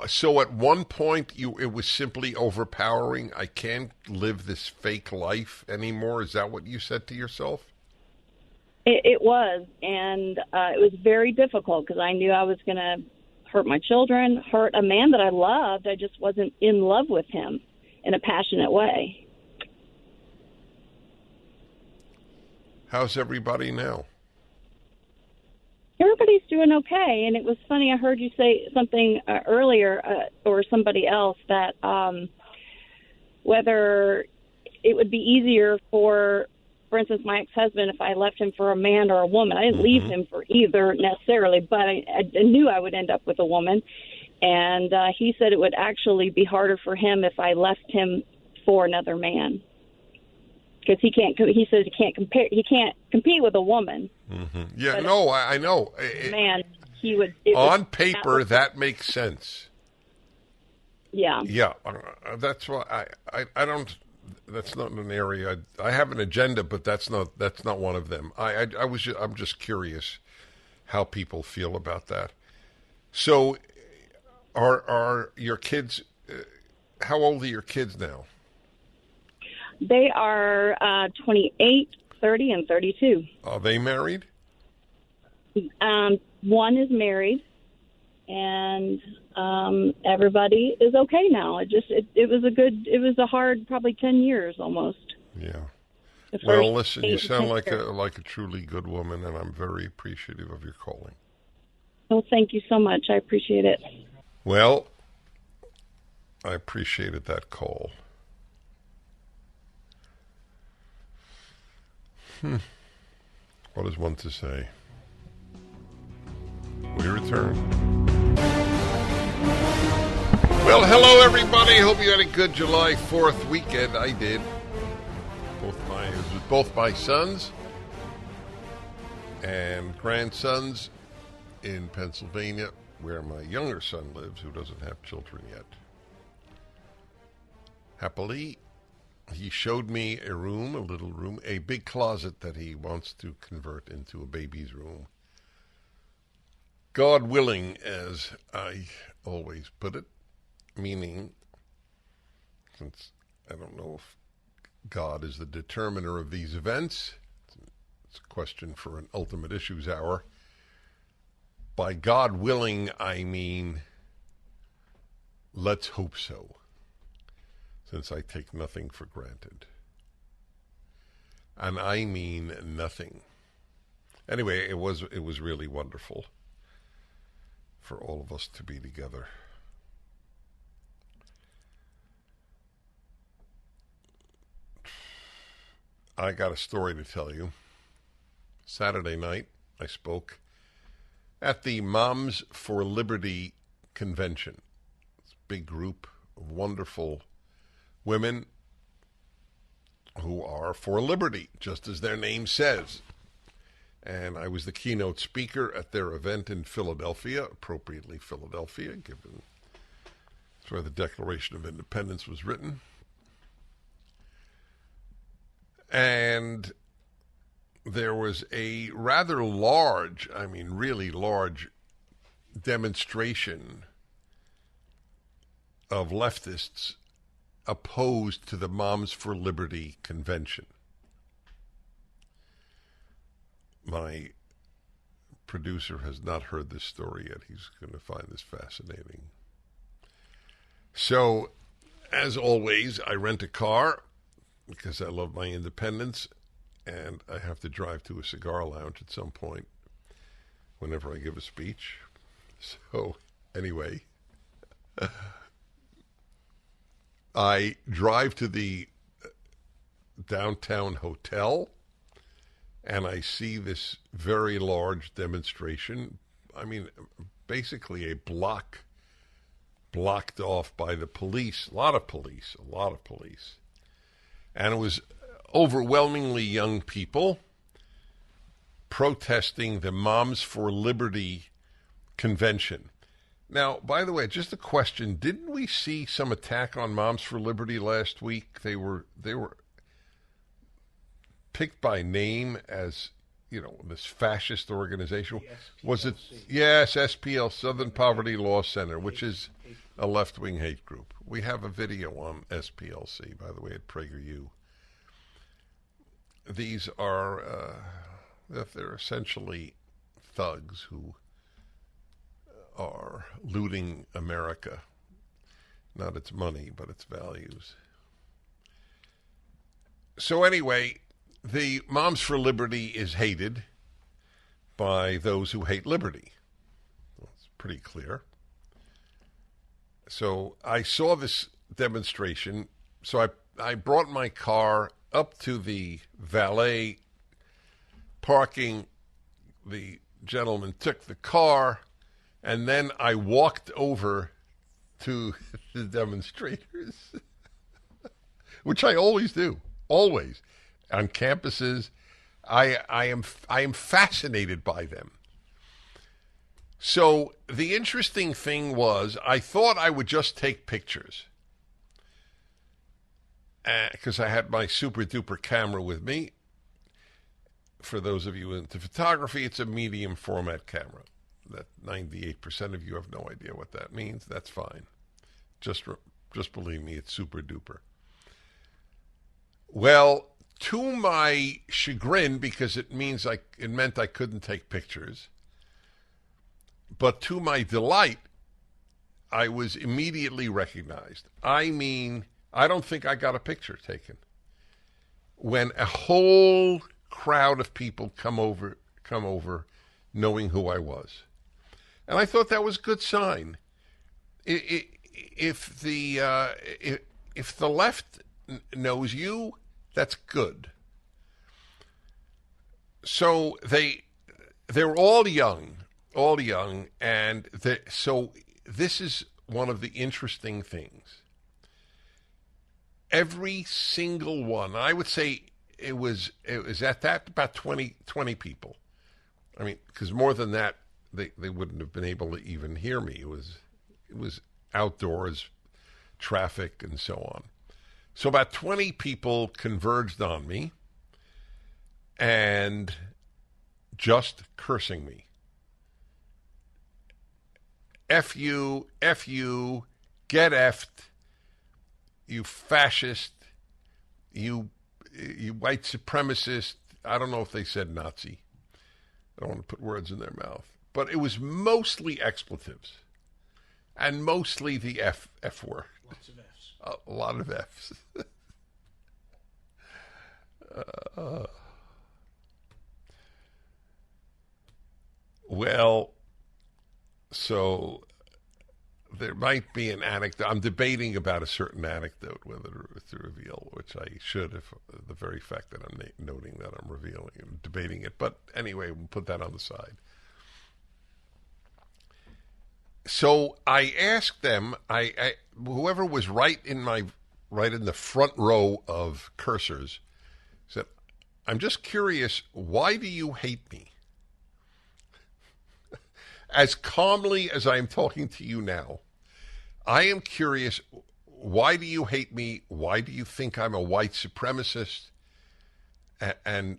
[SPEAKER 1] So at one point, it was simply overpowering. I can't live this fake life anymore. Is that what you said to yourself?
[SPEAKER 6] It was, and it was very difficult because I knew I was going to hurt my children, hurt a man that I loved. I just wasn't in love with him in a passionate way.
[SPEAKER 1] How's everybody now?
[SPEAKER 6] Everybody's doing okay, and it was funny. I heard you say something earlier, or somebody else, that whether it would be easier for instance, my ex-husband, if I left him for a man or a woman. I didn't leave him for either necessarily, but I knew I would end up with a woman. And he said it would actually be harder for him if I left him for another man, because he can't. He says he can't compare. He can't compete with a woman.
[SPEAKER 1] Mm-hmm. Yeah, but no, I know.
[SPEAKER 6] Man, he would.
[SPEAKER 1] On paper, that makes sense.
[SPEAKER 6] Yeah.
[SPEAKER 1] Yeah, that's why I don't. That's not an area. I have an agenda, but that's not one of them. I'm just curious how people feel about that. So, are your kids? How old are your kids now?
[SPEAKER 6] They are 28, 30, and 32.
[SPEAKER 1] Are they married?
[SPEAKER 6] One is married, and everybody is okay now. It was a hard probably 10 years almost.
[SPEAKER 1] Yeah. Well, listen, you sound like a truly good woman, and I'm very appreciative of your calling.
[SPEAKER 6] Well, thank you so much. I appreciate it.
[SPEAKER 1] Well, I appreciated that call. What is one to say? We return. Well, hello everybody. Hope you had a good July 4th weekend. I did. It was with both my sons and grandsons in Pennsylvania, where my younger son lives, who doesn't have children yet. Happily, he showed me a little room, a big closet that he wants to convert into a baby's room. God willing, as I always put it, meaning, since I don't know if God is the determiner of these events, it's a question for an Ultimate Issues Hour. By God willing, I mean, let's hope so, since I take nothing for granted. And I mean nothing. Anyway, it was really wonderful for all of us to be together. I got a story to tell you. Saturday night, I spoke at the Moms for Liberty convention. It's a big group of wonderful women who are for liberty, just as their name says. and I was the keynote speaker at their event in Philadelphia, appropriately Philadelphia, given that's where the Declaration of Independence was written. And there was a rather large, I mean really large, demonstration of leftists opposed to the Moms for Liberty convention. My producer has not heard this story yet. He's going to find this fascinating. So, as always, I rent a car because I love my independence, and I have to drive to a cigar lounge at some point whenever I give a speech. So, anyway, I drive to the downtown hotel, and I see this very large demonstration. I mean, basically a blocked off by the police, a lot of police. And it was overwhelmingly young people protesting the Moms for Liberty convention. Now, by the way, just a question, didn't we see some attack on Moms for Liberty last week? They were picked by name as, you know, this fascist organization. Was it? Yes, SPL, Southern Poverty Law Center, which is a left-wing hate group. We have a video on SPLC, by the way, at PragerU. These are, they're essentially thugs who are looting America. Not its money, but its values. So anyway, the Moms for Liberty is hated by those who hate liberty. Well, it's pretty clear. So I saw this demonstration, so I brought my car up to the valet parking. The gentleman took the car, and then I walked over to the demonstrators, which I always do, always. On campuses, I am fascinated by them. So the interesting thing was, I thought I would just take pictures because I had my super duper camera with me. For those of you into photography, it's a medium format camera. That 98% of you have no idea what that means. That's fine. Just believe me, it's super duper. Well, to my chagrin, because it meant I couldn't take pictures, but to my delight, I was immediately recognized. I mean, I don't think I got a picture taken. When a whole crowd of people come over knowing who I was. And I thought that was a good sign. If the left knows you, that's good. So they're all young, and so this is one of the interesting things. Every single one, I would say it was at that about 20 people. I mean, because more than that, they wouldn't have been able to even hear me. It was outdoors, traffic, and so on. So about 20 people converged on me and just cursing me. F you, get effed, you fascist, you white supremacist. I don't know if they said Nazi. I don't want to put words in their mouth. But it was mostly expletives and mostly the F word.
[SPEAKER 2] Lots of Fs.
[SPEAKER 1] A lot of Fs. Well, so there might be an anecdote. I'm debating about a certain anecdote, whether to reveal, which I should, if the very fact that I'm noting that I'm revealing and debating it. But anyway, we'll put that on the side. So I asked them, whoever was right in the front row of cursors, said, "I'm just curious, why do you hate me?" as calmly as I am talking to you now, I am curious, why do you hate me? Why do you think I'm a white supremacist? And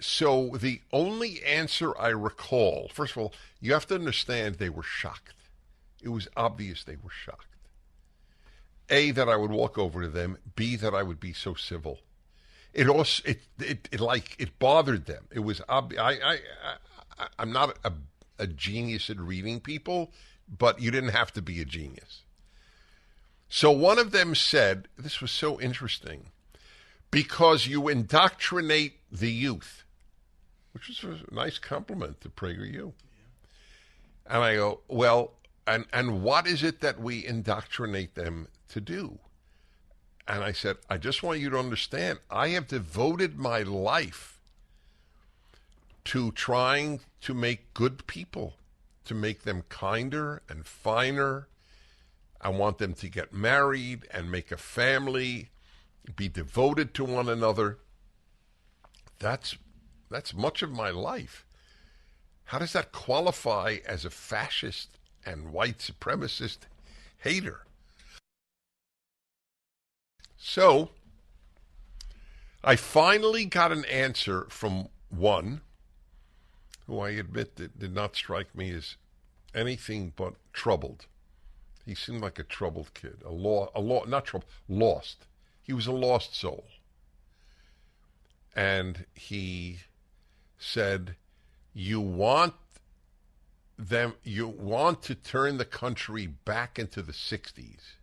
[SPEAKER 1] so the only answer I recall, first of all, you have to understand they were shocked. It was obvious they were shocked. A, that I would walk over to them. B, that I would be so civil. It also it bothered them. It was I'm not a genius at reading people, but you didn't have to be a genius. So one of them said, this was so interesting, because you indoctrinate the youth, which was a nice compliment to PragerU. And I go, well, and what is it that we indoctrinate them to do? And I said, I just want you to understand, I have devoted my life to trying to make good people, to make them kinder and finer. I want them to get married and make a family, be devoted to one another. That's much of my life. How does that qualify as a fascist and white supremacist hater? So, I finally got an answer from one who I admit that did not strike me as anything but troubled. He seemed like a troubled kid, lost. He was a lost soul. And he said, you want to turn the country back into the 60s.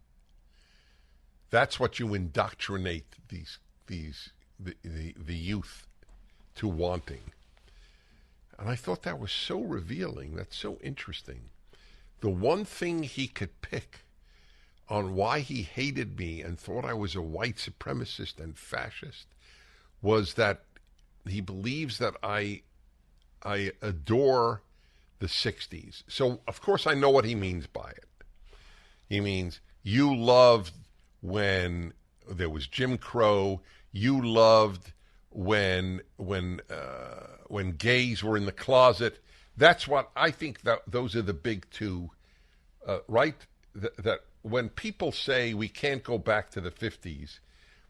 [SPEAKER 1] That's what you indoctrinate the youth to wanting. And I thought that was so revealing. That's so interesting. The one thing he could pick on why he hated me and thought I was a white supremacist and fascist was that he believes that I adore the 60s. So, of course, I know what he means by it. He means you loved when there was Jim Crow. You loved when gays were in the closet. That's what I think. That those are the big two, right? That when people say we can't go back to the 50s,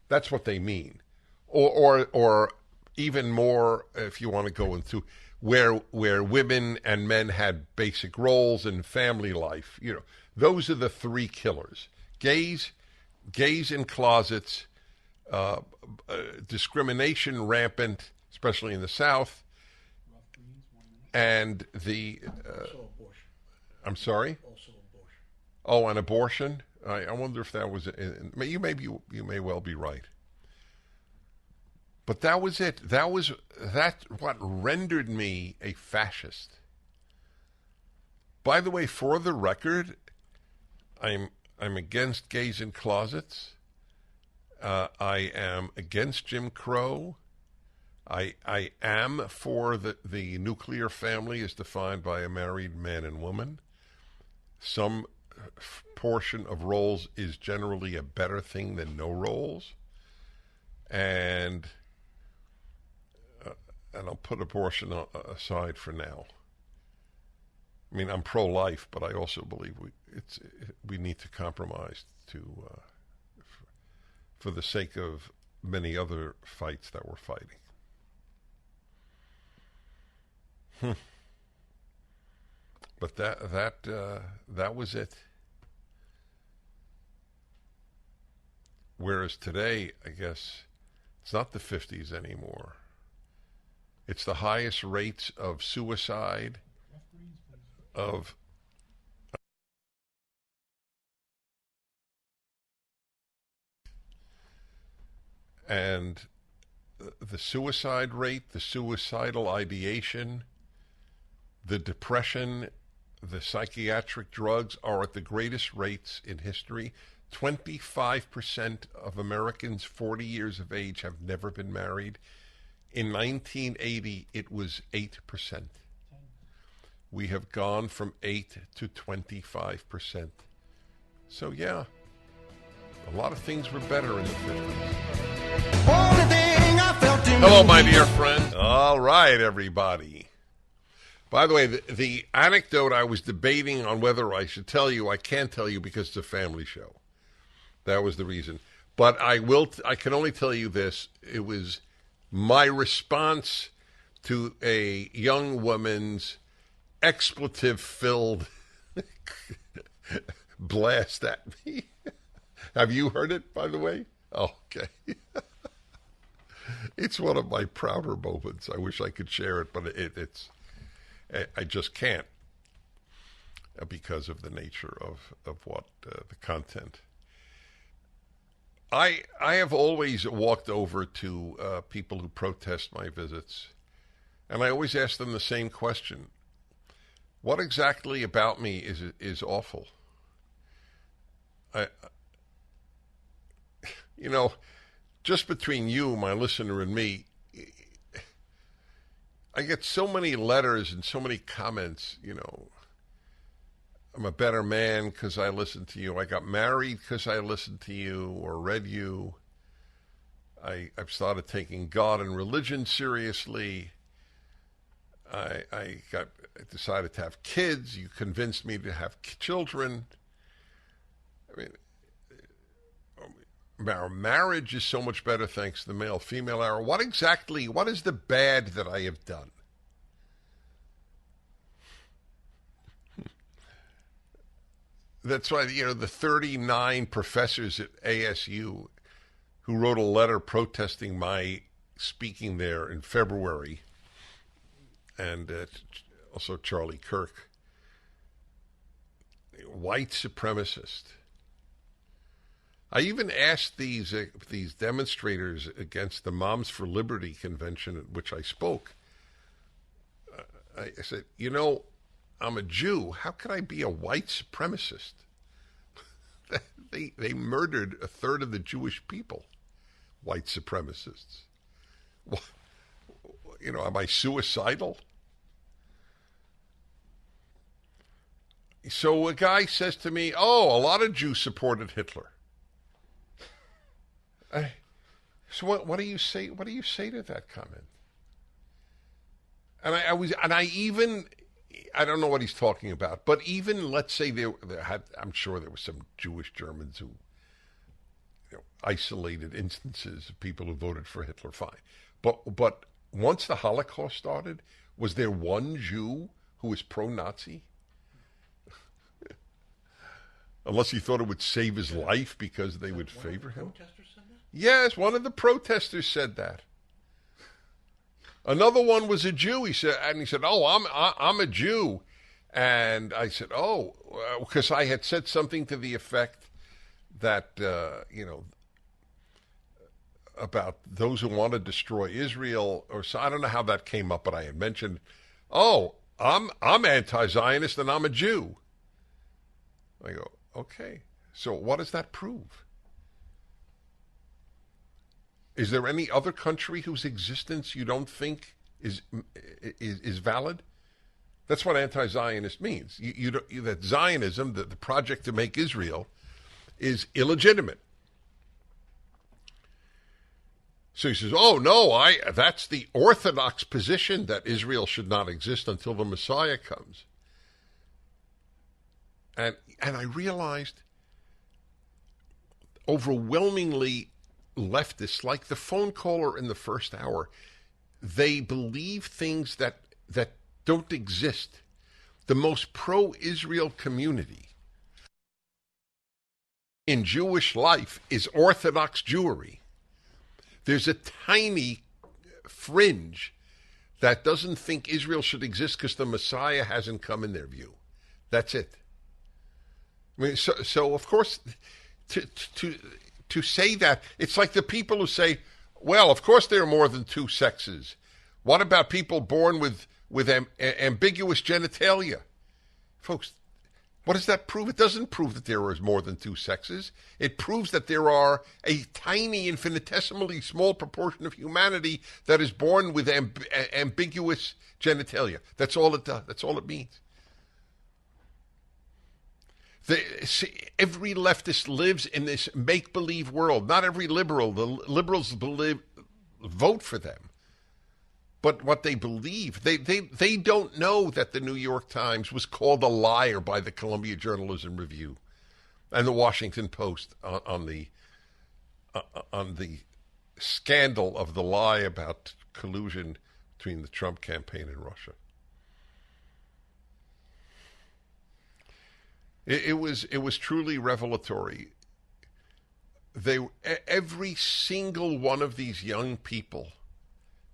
[SPEAKER 1] that's what they mean. Or even more, if you want to go into where women and men had basic roles in family life. You know, those are the three killers: gays in closets, discrimination rampant, especially in the South, and the.
[SPEAKER 2] Also abortion.
[SPEAKER 1] I'm sorry.
[SPEAKER 2] Also abortion.
[SPEAKER 1] Oh, and abortion. I wonder if that was. You may well be right. But that was it. That's what rendered me a fascist. By the way, for the record, I'm against gays in closets. I am against Jim Crow. I am for the nuclear family as defined by a married man and woman. Some portion of roles is generally a better thing than no roles. And I'll put abortion aside for now. I mean, I'm pro-life, but I also believe we need to compromise for the sake of many other fights that we're fighting. But that was it. Whereas today, I guess, it's not the 50s anymore. It's the highest rates of suicide, and the suicide rate, the suicidal ideation, the depression, the psychiatric drugs are at the greatest rates in history. 25% of Americans 40 years of age have never been married. In 1980, it was 8%. We have gone from 8 to 25%. So, yeah, a lot of things were better in the 50s. Hello, my dear friend. All right, everybody. By the way, the anecdote I was debating on whether I should tell you, I can't tell you because it's a family show. That was the reason. But I will. I can only tell you this. It was my response to a young woman's expletive-filled blast at me. Have you heard it, by the way? Oh, okay. It's one of my prouder moments. I wish I could share it, but it's I just can't because of the nature of what the content. I have always walked over to people who protest my visits, and I always ask them the same question. What exactly about me is awful? You know, just between you, my listener, and me, I get so many letters and so many comments, you know. I'm a better man because I listened to you. I got married because I listened to you or read you. I've started taking God and religion seriously. I decided to have kids. You convinced me to have children. I mean, our marriage is so much better thanks to the male-female hour. What is the bad that I have done? That's why, you know, the 39 professors at ASU who wrote a letter protesting my speaking there in February, and also Charlie Kirk, white supremacist. I even asked these demonstrators against the Moms for Liberty convention at which I spoke. I said, you know, I'm a Jew. How could I be a white supremacist? They murdered a third of the Jewish people, white supremacists. Well, you know, am I suicidal? So a guy says to me, oh, a lot of Jews supported Hitler. So what do you say? What do you say to that comment? And I don't know what he's talking about, but even let's say I'm sure there were some Jewish Germans who, you know, isolated instances of people who voted for Hitler. Fine, but once the Holocaust started, was there one Jew who was pro-Nazi? Unless he thought it would save his life because they would favor him. Yes, one of the protesters said that. Another one was a Jew. He said, "Oh, I'm a Jew," and I said, "Oh," because I had said something to the effect that you know, about those who want to destroy Israel, or so. I don't know how that came up, but I had mentioned, "Oh, I'm anti-Zionist and I'm a Jew." I go, okay. So what does that prove? Is there any other country whose existence you don't think is valid? That's what anti-Zionist means. That Zionism, the project to make Israel, is illegitimate. So he says, "Oh no, that's the Orthodox position that Israel should not exist until the Messiah comes." And I realized overwhelmingly leftists, like the phone caller in the first hour, they believe things that don't exist. The most pro-Israel community in Jewish life is Orthodox Jewry. There's a tiny fringe that doesn't think Israel should exist because the Messiah hasn't come in their view. That's it. I mean, so of course, to say that, it's like the people who say, well, of course there are more than two sexes. What about people born with ambiguous genitalia? Folks, what does that prove? It doesn't prove that there is more than two sexes. It proves that there are a tiny, infinitesimally small proportion of humanity that is born with ambiguous genitalia. That's all it does. That's all it means. Every leftist lives in this make-believe world. Not every liberal. The liberals vote for them. but what they believe. They don't know that the New York Times was called a liar by the Columbia Journalism Review and the Washington Post on the scandal of the lie about collusion between the Trump campaign and Russia. It was truly revelatory. Every single one of these young people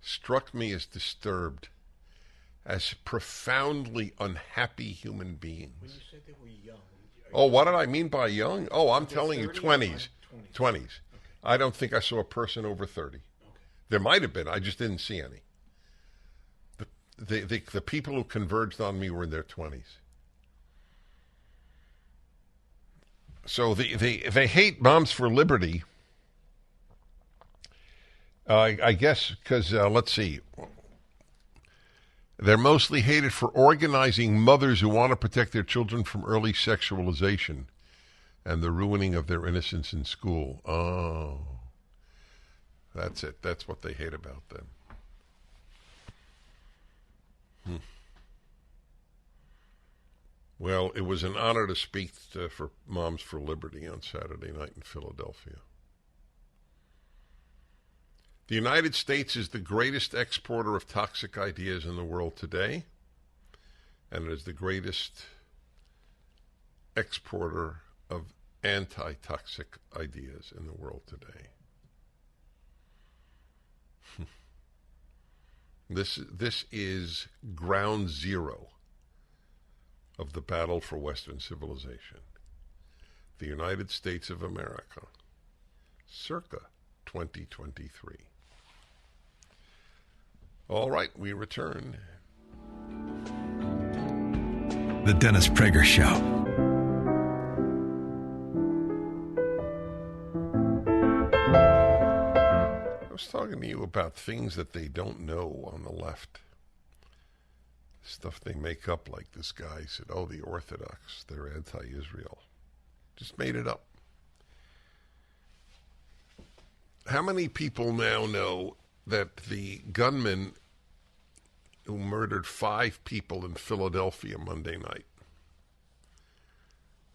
[SPEAKER 1] struck me as disturbed, as profoundly unhappy human beings.
[SPEAKER 2] When you said they were young.
[SPEAKER 1] Oh, what did I mean by young? Oh, I'm telling you, 20s. 20s.
[SPEAKER 2] Okay.
[SPEAKER 1] I don't think I saw a person over 30.
[SPEAKER 2] Okay.
[SPEAKER 1] There might have been. I just didn't see any. The people who converged on me were in their 20s. So they hate Moms for Liberty, I guess, because, let's see, they're mostly hated for organizing mothers who want to protect their children from early sexualization and the ruining of their innocence in school. Oh, that's it. That's what they hate about them. Well, it was an honor to speak for Moms for Liberty on Saturday night in Philadelphia. The United States is the greatest exporter of toxic ideas in the world today, and it is the greatest exporter of anti-toxic ideas in the world today. This is ground zero of the battle for Western civilization. The United States of America, circa 2023. All right, we return.
[SPEAKER 7] The Dennis Prager Show.
[SPEAKER 1] I was talking to you about things that they don't know on the left. Stuff they make up, like this guy said, oh, the Orthodox, they're anti-Israel. Just made it up. How many people now know that the gunman who murdered 5 people in Philadelphia Monday night,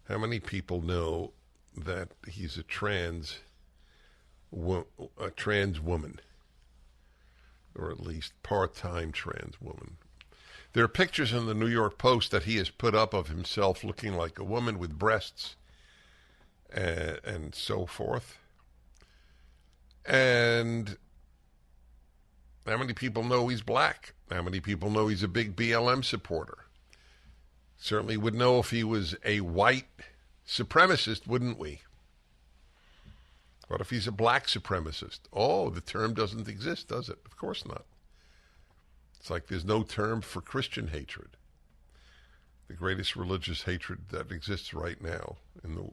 [SPEAKER 1] how many people know that he's a trans woman, or at least part-time trans woman? There are pictures in the New York Post that he has put up of himself looking like a woman with breasts and so forth. And how many people know he's black? How many people know he's a big BLM supporter? Certainly would know if he was a white supremacist, wouldn't we? What if he's a black supremacist? Oh, the term doesn't exist, does it? Of course not. It's like there's no term for Christian hatred. The greatest religious hatred that exists right now, in the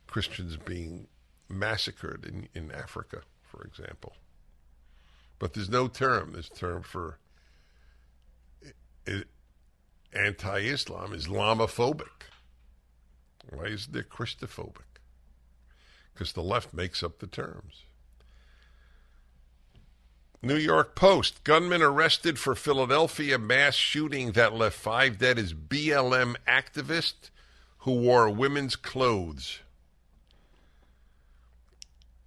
[SPEAKER 1] Christians being massacred in Africa, for example. But there's no term. There's a term for anti-Islam, Islamophobic. Why is there Christophobic? Because the left makes up the terms. New York Post, gunman arrested for Philadelphia mass shooting that left 5 dead is BLM activist who wore women's clothes.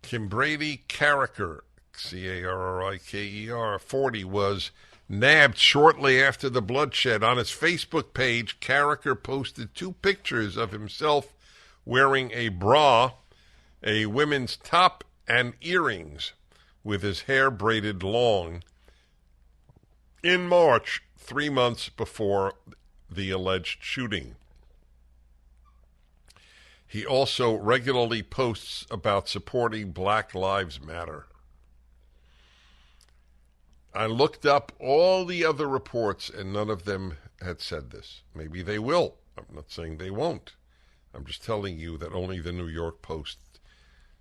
[SPEAKER 1] Kimbrady Carriker, Carriker, 40, was nabbed shortly after the bloodshed. On his Facebook page, Carriker posted 2 pictures of himself wearing a bra, a women's top, and earrings, with his hair braided long, in March, 3 months before the alleged shooting. He also regularly posts about supporting Black Lives Matter. I looked up all the other reports, and none of them had said this. Maybe they will. I'm not saying they won't. I'm just telling you that only the New York Post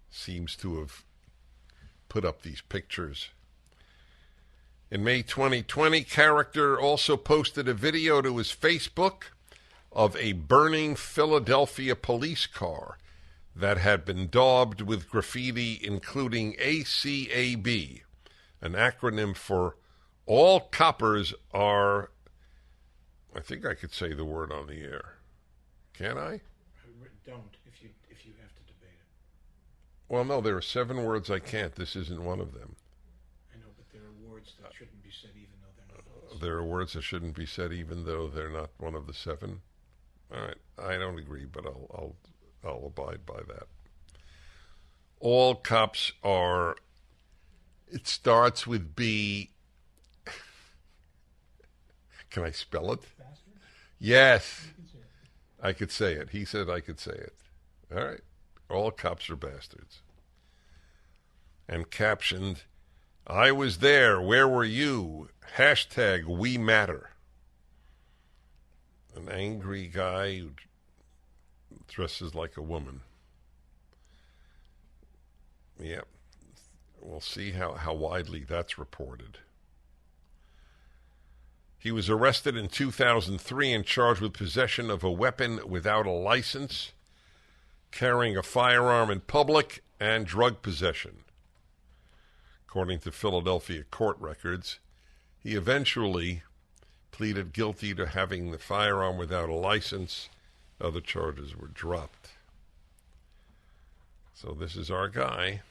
[SPEAKER 1] seems to have put up these pictures. In May 2020, Character also posted a video to his Facebook of a burning Philadelphia police car that had been daubed with graffiti including ACAB, an acronym for All coppers are, I think I could say the word on the air. Can I?
[SPEAKER 2] Don't if you have to debate it.
[SPEAKER 1] Well, no, there are 7 words I can't. This isn't one of them.
[SPEAKER 2] I know, but there are words that shouldn't be said even though they're not.
[SPEAKER 1] There are words that shouldn't be said even though they're not one of the 7. All right, I don't agree, but I'll abide by that. All cops are. It starts with B. Can I spell it?
[SPEAKER 2] Bastard?
[SPEAKER 1] Yes.
[SPEAKER 2] You can say it.
[SPEAKER 1] I could say it. He said I could say it. All right. All cops are bastards. And captioned, I was there. Where were you? Hashtag we matter. An angry guy who dresses like a woman. Yep. We'll see how widely that's reported. He was arrested in 2003 and charged with possession of a weapon without a license, carrying a firearm in public, and drug possession. According to Philadelphia court records, he eventually pleaded guilty to having the firearm without a license. Other charges were dropped. So this is our guy.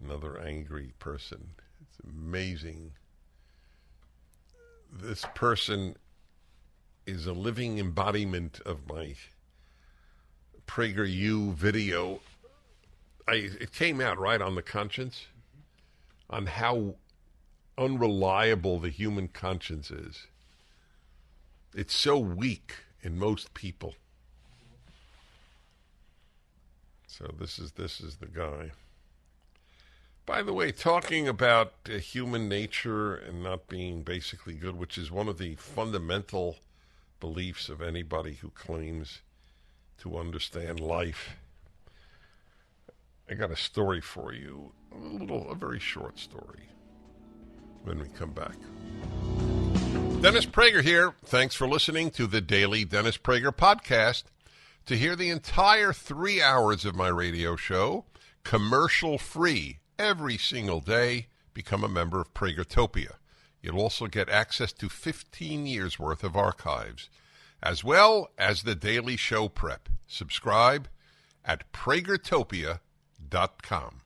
[SPEAKER 1] Another angry person. It's amazing. This person is a living embodiment of my PragerU video. It came out right on the conscience, on how unreliable the human conscience is. It's so weak in most people. So this is the guy. By the way, talking about human nature and not being basically good, which is one of the fundamental beliefs of anybody who claims to understand life. I got a story for you, a very short story, when we come back. Dennis Prager here. Thanks for listening to the Daily Dennis Prager Podcast. To hear the entire 3 hours of my radio show, commercial-free, every single day, become a member of Pragertopia. You'll also get access to 15 years' worth of archives, as well as the daily show prep. Subscribe at pragertopia.com.